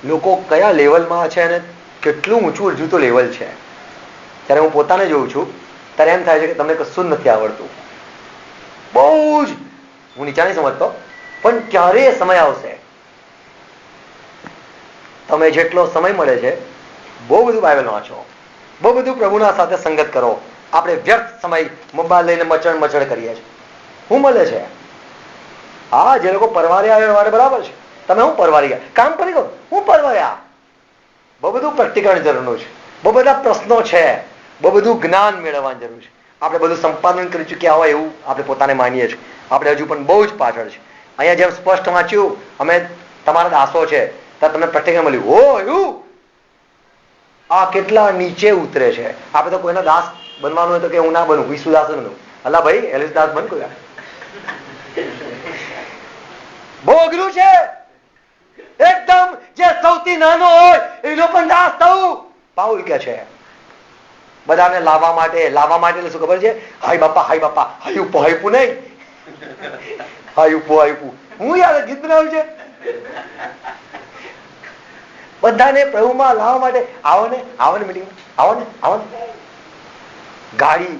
લોકો કયા લેવલમાં છે અને કેટલું ઊંચું હજુ તો લેવલ છે. ત્યારે હું પોતાને જોઉં છું ત્યારે એમ થાય છે કે તમને કશું જ નથી આવડતું. બહુ જ હું નીચા નહીં સમજતો, પણ ક્યારે સમય આવશે તમે જેટલો સમય મળે છે બહુ બધું બાઇબલ વાંચો, બહુ બધું પ્રભુના સાથે સંગત કરો. આપણે વ્યર્થ સમય મોબાઈલ લઈને મચડ કરીએ છીએ. શું મળે છે? હા, જે લોકો પરવારે આવ્યા મારે બરાબર છે. તમે હું પરવારી ગયા કામ કરી ગયો, હું પરવાર્યા. બહુ બધું પ્રેક્ટિકલ જરૂરનું છે, બહુ બધા પ્રશ્નો છે, બહુ બધું જ્ઞાન મેળવવાની જરૂર છે. આપણે બધું સંપાદન કરી ચૂક્યા હોય એવું આપણે પોતાને માનીએ છીએ. આપણે હજુ પણ બહુ જ પાછળ છે. અહીંયા જેમ સ્પષ્ટ વાંચ્યું અમે તમારા દાસો છે, ત્યાં તમને પ્રેક્ટિકલ મળ્યું. હો એવું આ કેટલા નીચે ઉતરે છે. આપણે તો કોઈના દાસ બનવાનું હોય તો કે હું ના બનું, ઈસુદાસ બનું. અલા ભાઈ એલિસદાસ બન કોઈ. બહુ અઘરું છે. એકદમ જે સૌથી નાનો હોય એનો પણ દાસ થવું. પાઉલ કે છે બધાને લાવવા માટે એટલે શું ખબર છે? હાય બાપા હાયપું નહીં, હાયપું. હું યાર ગીત બનાવ્યું છે. બધાને પ્રભુમાં લાવવા માટે આવો ને મીટિંગ, આવો ને ગાડી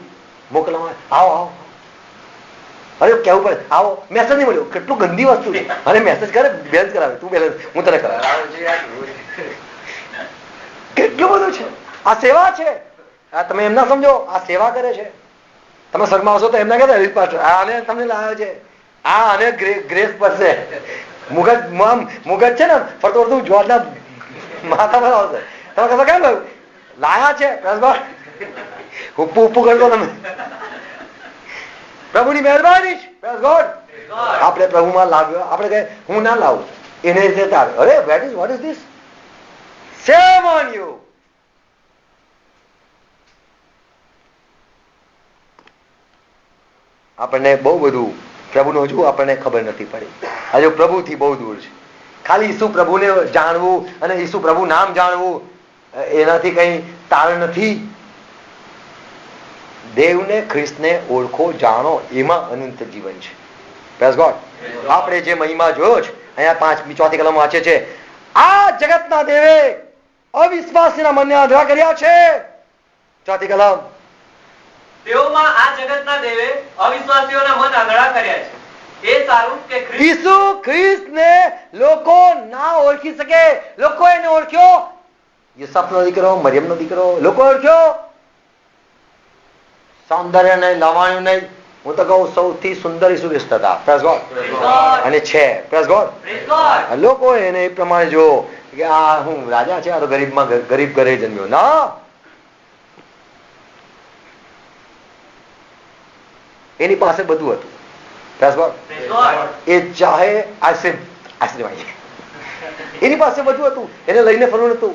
મોકલવા, આવો. અરે કેવું પડે આવો. મેસેજ નહીં મળ્યો, કેટલું ગંદી વસ્તુ છે. અને મેસેજ કરે બેલેન્સ કરાવે, તું બેલેન્સ હું તને કરાવે. કેટલું બધું છે. આ સેવા છે. આ તમે એમ ના સમજો, આ સેવા કરે છે. તમે સ્વર્ગમાં આવશો તો એમના કહેતા આને તમને લાવ્યો છે, આ આને ગ્રેસ પડશે. મુગટ છે ને ફરતું ફરતું જોરના માથા પર આવશે. તમે કહેશો કેમ ભાઈ લાયા છે ઉપ્પુ ઉપ્પુ કરતો તમે. પ્રભુની મહેરબાની છે. Praise God. આપણે પ્રભુમાં લાવ્યો આપણે કહે હું ના લાવું એને રીતે અરે what is this shame on you. આપણને બહુ બધું પ્રભુનું હજુ આપણને ખબર નથી પડી. હજુ પ્રભુથી બહુ દૂર છે. ખાલી ઈસુ પ્રભુને જાણવું અને ઈસુ પ્રભુ નામ જાણવું એનાથી કઈ તારણ નથી. દેવને ખ્રિસ્તને ઓળખો જાણો એમાં અનંત જીવન છે. Praise God. આપણે જે મહિમા જોયો છે અહીંયા 4 કલમ વાંચે છે આ જગતના દેવે અવિશ્વાસીના મનને આંધળા કર્યા છે. 4 કલમ તેઓમાં આ જગતના દેવે અવિશ્વાસીઓના મન આંધળા કર્યા છે. એ સારું કે ઈસુ ખ્રિસ્તને લોકો ના ઓળખી શકે. લોકો એને ઓળખ્યો. યુસફનો દીકરો, મરિયમનો દીકરો લોકો ઓળખ્યો. સૌંદર્ય નહીં, લવાણ્યું નહીં. હું તો કહું સૌથી સુંદર ઈસુ ખ્રિસ્ત હતા. Praise God. અને છે. Praise God. લોકો એને એ પ્રમાણે જો કે આ હું રાજા છે, આ તો ગરીબ ઘરે જન્મ્યો. ના, એની પાસે બધું હતું. Praise God. એ ચાહે આઈસ્ક્રીમ એની પાસે બધું હતું. એને લઈને ફરવું નતું.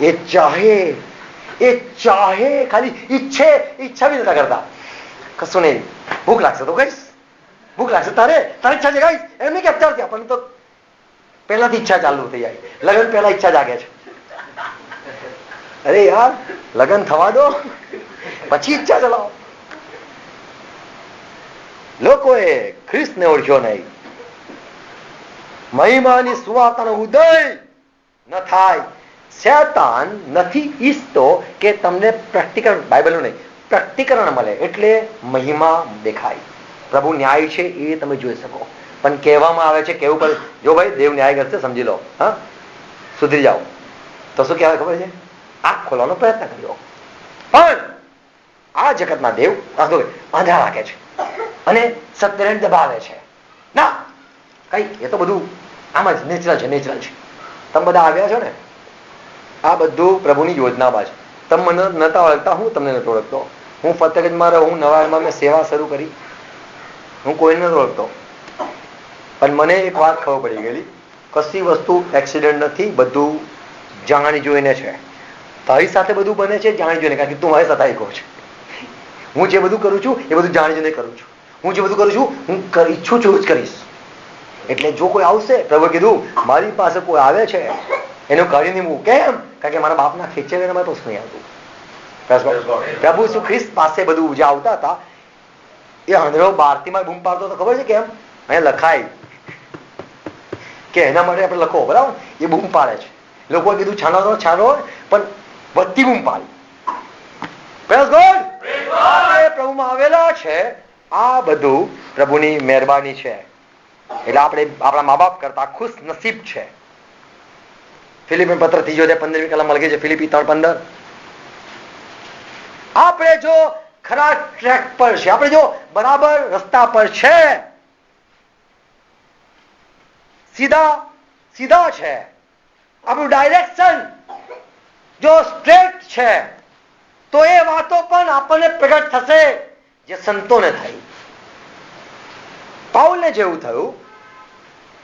એ ચાહે ખાલી ઈચ્છા બી નતા કરતા. કશું નહીં. ભૂખ લાગશે તો કહીશ, ભૂખ લાગશે તારે ઈચ્છા જગાવીશ. એમ નહીં કે અત્યારથી આપણને તો પહેલાથી ઈચ્છા ચાલુ થઈ જાય. લગ્ન પહેલા ઈચ્છા જાગે છે. અરે યાર લગ્ન થવા દો પછી ઈચ્છા ચલાવો. લોકોએ ખ્રિસ્તને ઓળખ્યો નહીં. મહિમાની સુવાર્તાનો ઉદય ન થાય. શેતાન નથી ઈચ્છતો કે તમને પ્રેક્ટિકલ બાઇબલનું નહીં પ્રેક્ટિકરણ મળે એટલે મહિમા દેખાય. પ્રભુ ન્યાય છે એ તમે જોઈ શકો. પણ કહેવામાં આવે છે કેવું પડે જો ભાઈ દેવ ન્યાય કરશે સમજી લો, હા સુધરી જાઓ. તો શું કહેવાય ખબર છે? આંખ ખોલવાનો પ્રયત્ન કર્યો. પણ આ જગતના દેવ આંધળા રાખે છે અને સત્યને દબાવે છે. ના કઈ એ તો બધું આમ જ નેચરલ છે. તમે બધા આવ્યા છો ને, આ બધું પ્રભુની યોજનામાં છે. તમે મને નતા ઓળખતા, હું તમને નથી ઓળખતો. હું ફતેગંજમાં રહું, નવારમાં મેં સેવા શરૂ કરી, હું કોઈને નથી ઓળખતો. પણ મને એક વાત ખબર પડી ગયેલી, કશી વસ્તુ એક્સિડન્ટ નથી, બધું જાણી જોઈને છે. તારી સાથે બધું બને છે જાણી જોઈને, કારણ કે તું મારી સાથે આવી કહું છું. હું જે બધું કરું છું એ બધું જાણી જોઈને કરું છું. હું જે બધું કરું છું હું ઈચ્છું છું જ કરીશ. એટલે જો કોઈ આવશે, પ્રભુએ કીધું મારી પાસે કોઈ આવે છે એનું કાઢી નહીં મૂકું. કેમ? કારણ કે મારા બાપના ખેંચે વગર મારે તો નહીં આવતું. પ્રભુ ઈસુ ખ્રિસ્ત પાસે બધું જે આવતા હતા એ આંધળો બહારથી બૂમ પાડતો હતો. ખબર છે કેમ? અહીંયા લખાય કે એના માટે આપણે લખો, બરાબર? એ બૂમ પાડે છે. લોકોએ કીધું છાનો પણ વધતી બૂમ પાડી. Praise God. પ્રભુમાં આવેલા છે. આ બધું પ્રભુની મહેરબાની છે. એટલે આપણે આપણા મા બાપ કરતા ખુશ નસીબ છે. ફિલિપી પત્ર 3:15 કલમ લખી છે. ફિલિપી 3:15. આપણે જો ખરા ટ્રેક પર છે, આપણે જો બરાબર રસ્તા પર છે, સીધા છે, આપણું ડાયરેક્શન જો સ્ટ્રેટ છે, તો એ વાતો પણ આપણને પ્રગટ થશે જે સંતોને થઈ. પાઉલને જેવું થયું.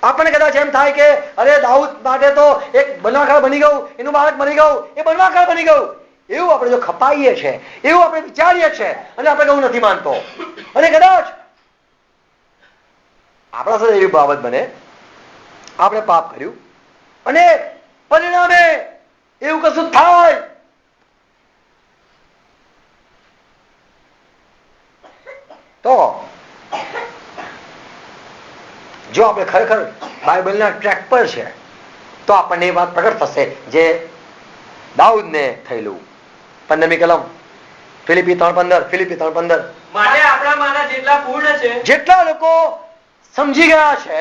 આપણને કદાચ એમ થાય કે અરે દાઉદ માટે તો એક બનવાખોર બની ગયું, એનું બાળક બની ગયું, એ બનવાખોર બની ગયું. એવું આપણે જો ખપાઈએ છે, એવું આપણે વિચારીએ છીએ અને આપણે કહું નથી માનતો. અને કદાચ આપણા સાથે એવી બાબત બને, આપણે પાપ કર્યું અને પરિણામે એવું કશું થાય તો જો આપણે ખરેખર બાઇબલના ટ્રેક પર છે તો આપણને એ વાત પ્રગટ થશે જે દાઉદને થયેલું. 15મી કલમ ફિલિપી 3:15. માટે આપણામાંના જેટલા પૂર્ણ છે, જેટલા લોકો સમજી ગયા છે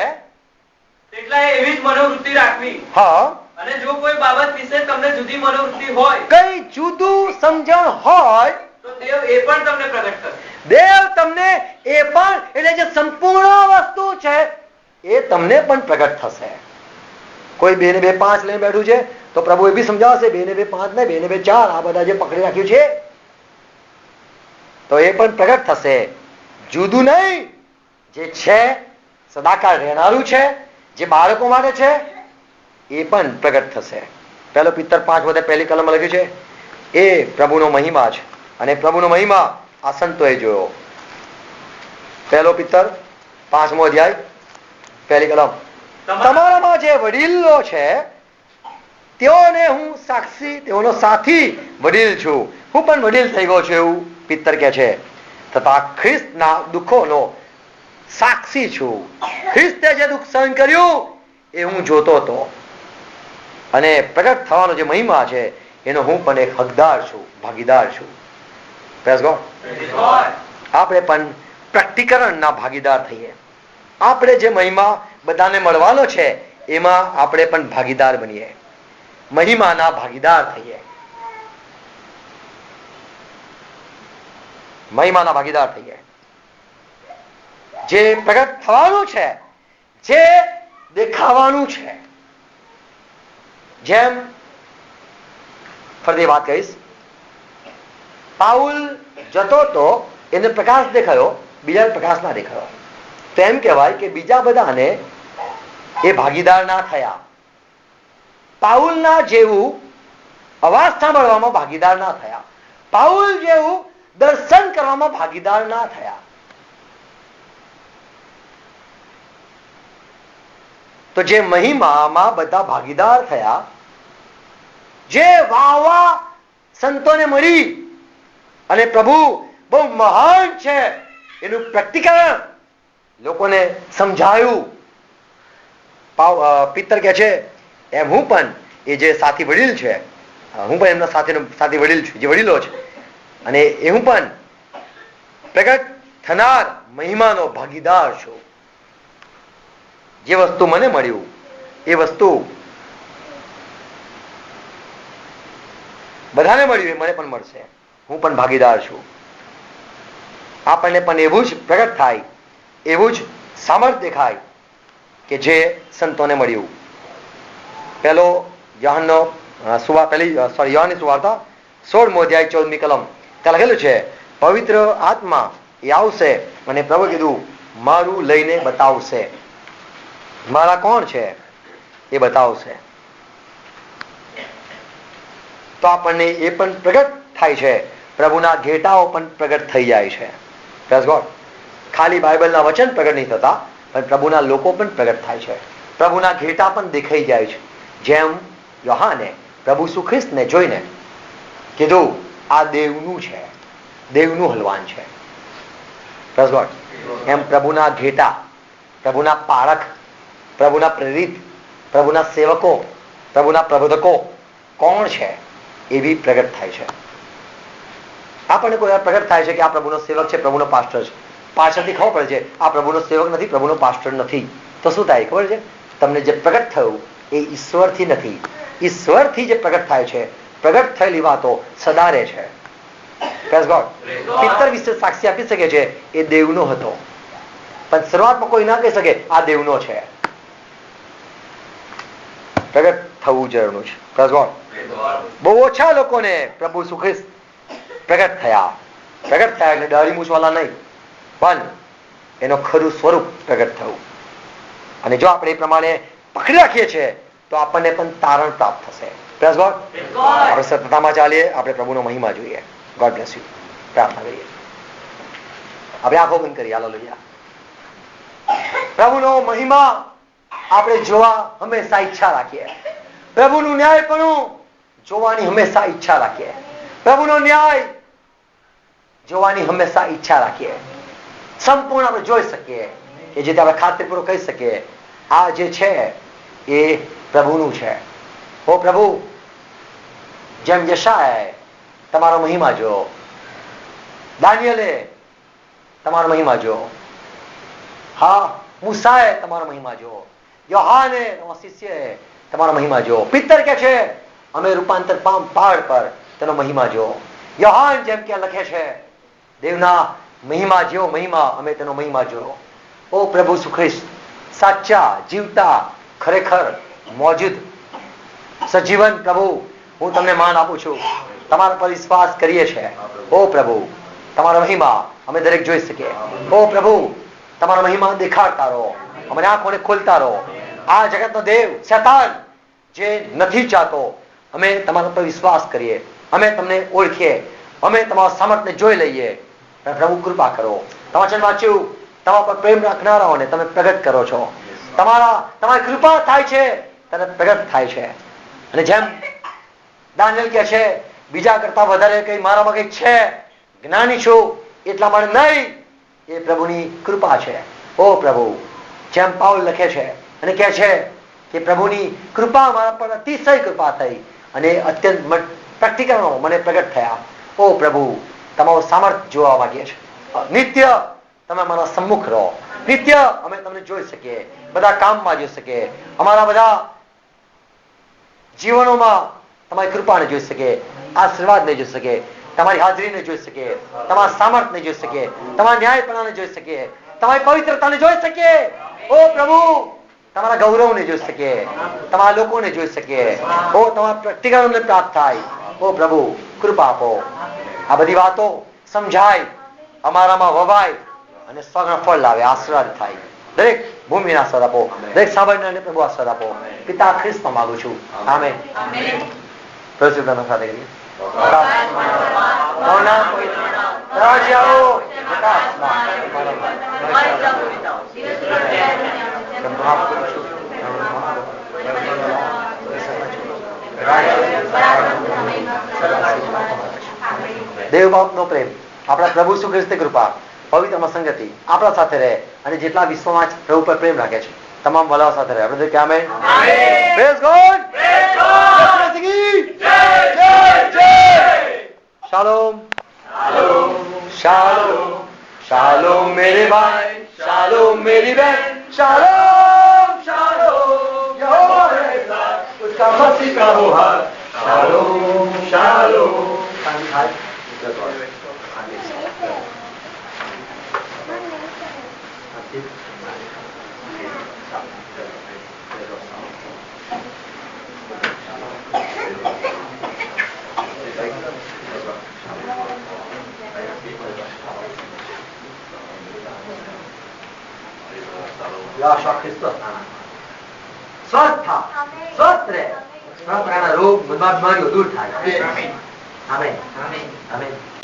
તેટલા એવી જ મનોવૃત્તિ રાખવી. હા, અને જો કોઈ બાબત વિશે તમને જુદી મનોવૃત્તિ હોય કઈ જુદું સમજણ હોય તો દેવ એ પણ તમને પ્રગટ કરશે. દેવ તમને એ પણ, એટલે જે સંપૂર્ણ વસ્તુ છે એ તમને પણ પ્રગટ થશે. કોઈ 2 ને 2 5 લઈને બેઠું છે તો પ્રભુ એ બી સમજાવશે 2 ને 2 5 ને 2 ને 2 4 આ બધા જે પકડી રાખ્યું છે તો એ પણ પ્રગટ થશે. જુદું નહીં, જે છે સદાકાળ રહેનારું છે, જે બાળકો માટે છે એ પણ પ્રગટ થશે. પહેલો પિત્તર 5 વધે પહેલી કલમ લખ્યું છે એ પ્રભુનો મહિમા છે, અને પ્રભુનો મહિમા આ સંતોએ જોયો. પહેલો પિત્તર 5મો અધ્યાય પહેલી કલમ. તમારામાં જે વડીલો છે તેઓને હું સાક્ષી, તેઓનો સાથી વડીલ છું. હું પણ વડીલ થઈ ગયો છું એવું પિત્તર કે છે. તથા ખ્રિસ્તના દુઃખોનો સાક્ષી છું. ખ્રિસ્તે જે દુઃખ સહન કર્યું એ હું જોતો હતો, અને પ્રગટ થવાનો જે મહિમા છે એનો હું પણ એક હકદાર છું, ભાગીદાર છું. Praise God. આપણે પણ પ્રકટીકરણના ભાગીદાર થઈએ. આપણે જે મહિમા બધાને મળવાનો છે એમાં આપણે પણ ભાગીદાર બનીએ, મહિમાના ભાગીદાર થઈએ, મહિમાના ભાગીદાર થઈએ. જે પ્રગટ થવાનું છે, જે દેખાવાનું છે, જેમ ફરીથી વાત કહીશ, પાઉલ જતો તો એને પ્રકાશ દેખાયો, બીજા પ્રકાશ ના દેખાયો. તો એમ કહેવાય કે બીજા બધાને એ ભાગીદાર ના થયા. પાઉલના જેવું અવાજ સાંભળવામાં ભાગીદાર ના થયા. પાઉલ જેવું દર્શન કરવામાં ભાગીદાર ના થયા. તો જે મહિમામાં બધા ભાગીદાર થયા, જે વાવા સંતોને મળી અને પ્રભુ બહુ મહાન છે એનું પ્રકટીકરણ લોકોને સમજાયું. પિત્તર કે છે એમ હું પણ એ જે સાથી વડીલ છે, હું પણ એમના સાથી વડીલ છું, જે વડીલો છે, અને એ હું પણ પ્રગટ થનાર મહિમાનો ભાગીદાર છું. જે વસ્તુ મને મળ્યું એ વસ્તુ બધાને મળ્યું એ મને પણ મળશે. હું પણ ભાગીદાર છું. આપણને પણ એવું જ પ્રગટ થાય, એવું જ સામર્થ્ય દેખાય કે જે સંતોને મળ્યું. પહેલો યોહાનની સુવાર્તા 16મો અધ્યાય 14મી કલમ. ત્યાં લખેલું છે પવિત્ર આત્મા એ આવશે અને પ્રભુ કીધું મારું લઈને બતાવશે. મારા કોણ છે એ બતાવશે. તો આપણને એ પણ પ્રગટ થાય છે. પ્રભુના ઘેટાઓ પણ પ્રગટ થઈ જાય છે. Praise God. ખાલી બાઇબલના વચન પ્રગટ નહીં થતા, પણ પ્રભુના લોકો પણ પ્રગટ થાય છે. પ્રભુના ઘેટા પણ દેખાઈ જાય છે. જેમ યોહાને પ્રભુ ઈસુ ખ્રિસ્તને જોઈને કીધું આ દેવનું છે, દેવનું હલવાન છે. Praise God. એમ પ્રભુના ઘેટા, પ્રભુના પારખ, પ્રભુના પ્રેરિત, પ્રભુના સેવકો, પ્રભુના પ્રબોધકો કોણ છે એ બી પ્રગટ થાય છે. આપણને કોઈ વાર પ્રગટ થાય છે કે આ પ્રભુનો સેવક છે, પ્રભુનો પાસ્ટર છે. પાછળથી ખબર પડે છે આ પ્રભુનો સેવક નથી, પ્રભુનો પાસ્ટર નથી. તો શું થાય ખબર છે? તમને જે પ્રગટ થયું એ ઈશ્વરથી નથી. ઈશ્વરથી જે પ્રગટ થાય છે, પ્રગટ થયેલી વાતો સદા રહે છે. Praise God. પિત્તર વિશે સાક્ષી આપી શકે છે એ દેવનો હતો, પણ શરૂઆતમાં કોઈ ના કહી શકે આ દેવનો છે. પ્રગટ થવું જરૂરનું છે. Praise God. બહુ ઓછા લોકોને પ્રભુ ઈસુ ખ્રિસ્ત પ્રગટ થયા. પ્રગટ થયા એટલે દાઢી મૂછવાલા નહીં, પણ એનો ખરું સ્વરૂપ પ્રગટ થયું. અને જો આપણે એ પ્રમાણે પકડી રાખીએ છીએ તો આપણને પણ તારણ પ્રાપ્ત થશે. Praise God. આપણે સતતામાં ચાલીએ, આપણે પ્રભુનો મહિમા જોઈએ. God bless you. પ્રાર્થના કરીએ. આપણે આંખો બંધ કરીએ. હાલેલુયા. પ્રભુનો મહિમા આપણે જોવા હંમેશા ઈચ્છા રાખીએ. પ્રભુનું ન્યાયપણું જોવાની હંમેશા ઈચ્છા રાખીએ. પ્રભુનો ન્યાય જોવાની હંમેશા ઈચ્છા રાખીએ. સંપૂર્ણ આપણે જોઈ શકીએ કે જેથી આપણે ખાતરીપૂર્વક કહી શકીએ આ જે છે એ પ્રભુનું છે. ઓ પ્રભુ, જેમ યશાયાએ તમારો મહિમા જોયો, દાનિયેલે તમારો મહિમા જોયો, હા મૂસાએ તમારો મહિમા જોયો, યોહાને તમારા શિષ્યએ તમારો મહિમા જોયો. પિત્તર કે છે અમે રૂપાંતર પહાડ પર તેનો મહિમા જોયો. યોહાન જેમ કે લખે છે, દેવના મહિમા જેવો મહિમા અમે તેનો મહિમા જોયો. ઓ પ્રભુ ઈસુ ખ્રિસ્ત, સાચા જીવતા ખરેખર મોજૂદ સજીવન પ્રભુ, હું તમને માન આપું છું. તમારા પર વિશ્વાસ કરીએ છીએ. ઓ પ્રભુ, તમારો મહિમા અમે દરેક જોઈ શકીએ. ઓ પ્રભુ, તમારો મહિમા દેખાડતા રહો, અમને આંખોને ખોલતા રહો. આ જગતનો દેવ શેતાન જે નથી ચાહતો, અમે તમારા પર વિશ્વાસ કરીએ, અમે તમને ઓળખીએ, અમે તમારા સામર્થ્યને જોઈ લઈએ. પ્રભુ કૃપા કરો. તમારા વાંચ્યું, તમારા પર પ્રેમ રાખનારાઓને તમે પ્રગટ કરો છો. તમારી કૃપા થાય છે ત્યારે પ્રગટ થાય છે. અને જેમ દાનિયેલ કહે છે, બીજા કરતા વધારે કઈ મારામાં કઈ છે, જ્ઞાની છું એટલા માટે નહીં, એ પ્રભુની કૃપા છે. ઓ પ્રભુ, જેમ પાઉલ લખે છે અને કહે છે કે પ્રભુની કૃપા મારા પર અતિશય કૃપા થઈ અને અત્યંત પ્રેક્ટિકલ મને પ્રગટ થયા. ઓ પ્રભુ, તમારું સામર્થ્ય જોવા માંગીએ છીએ. નિત્ય તમે અમારા સમ્મુખ રહો, નિત્ય અમે તમને જોઈ શકીએ, બધા કામમાં જોઈ શકીએ, અમારા બધા જીવનોમાં તમારી કૃપાને જોઈ શકીએ, આશીર્વાદને જોઈ શકીએ, તમારી હાજરીને જોઈ શકીએ, તમારા સામર્થ્યને જોઈ શકીએ, તમારા ન્યાયપણાને જોઈ શકીએ, તમારી પવિત્રતાને જોઈ શકીએ. ઓ પ્રભુ, તમારા ગૌરવને જોઈ શકીએ, તમારા લોકોને જોઈ શકીએ. ઓ તમારા પ્રેક્ટિકલ અમને પ્રાપ્ત થાય. ઓ પ્રભુ, કૃપા આપો. આ બધી વાતો સમજાય, અમારામાં વવાય અને સ્વર્ગના ફળ લાવે, આશીર્વાદ થાય. દરેક ભૂમિના આશીર્વાદ આપો, દરેક સાંભળનારને પ્રભુ આશીર્વાદ આપો. પિતા ખ્રિસ્તમાં માંગુ છું. આમેન. પ્રભુ સાથે કરીએ. દેવ બાપનો પ્રેમ, આપણા પ્રભુ ઈસુ ખ્રિસ્તની કૃપા, પવિત્ર સંગતિ આપણા સાથે રહે અને જેટલા વિશ્વમાં પ્રભુ પર પ્રેમ રાખે છે તમામ વલાઓ સાથે રહે. આપણે કે amen. Praise God. Shalom. Shalom. Shalom મેરે ભાઈ, શાલોમ મેરી બહેન, શાલોમ શાલોમ યહોવા है साथ, उसका मसीह का हो हाथ. Shalom shalom. સ્વસ્થ થા, સ્વસ્થ રહે, બીમારીઓ દૂર થાય. આમેન. આમેન.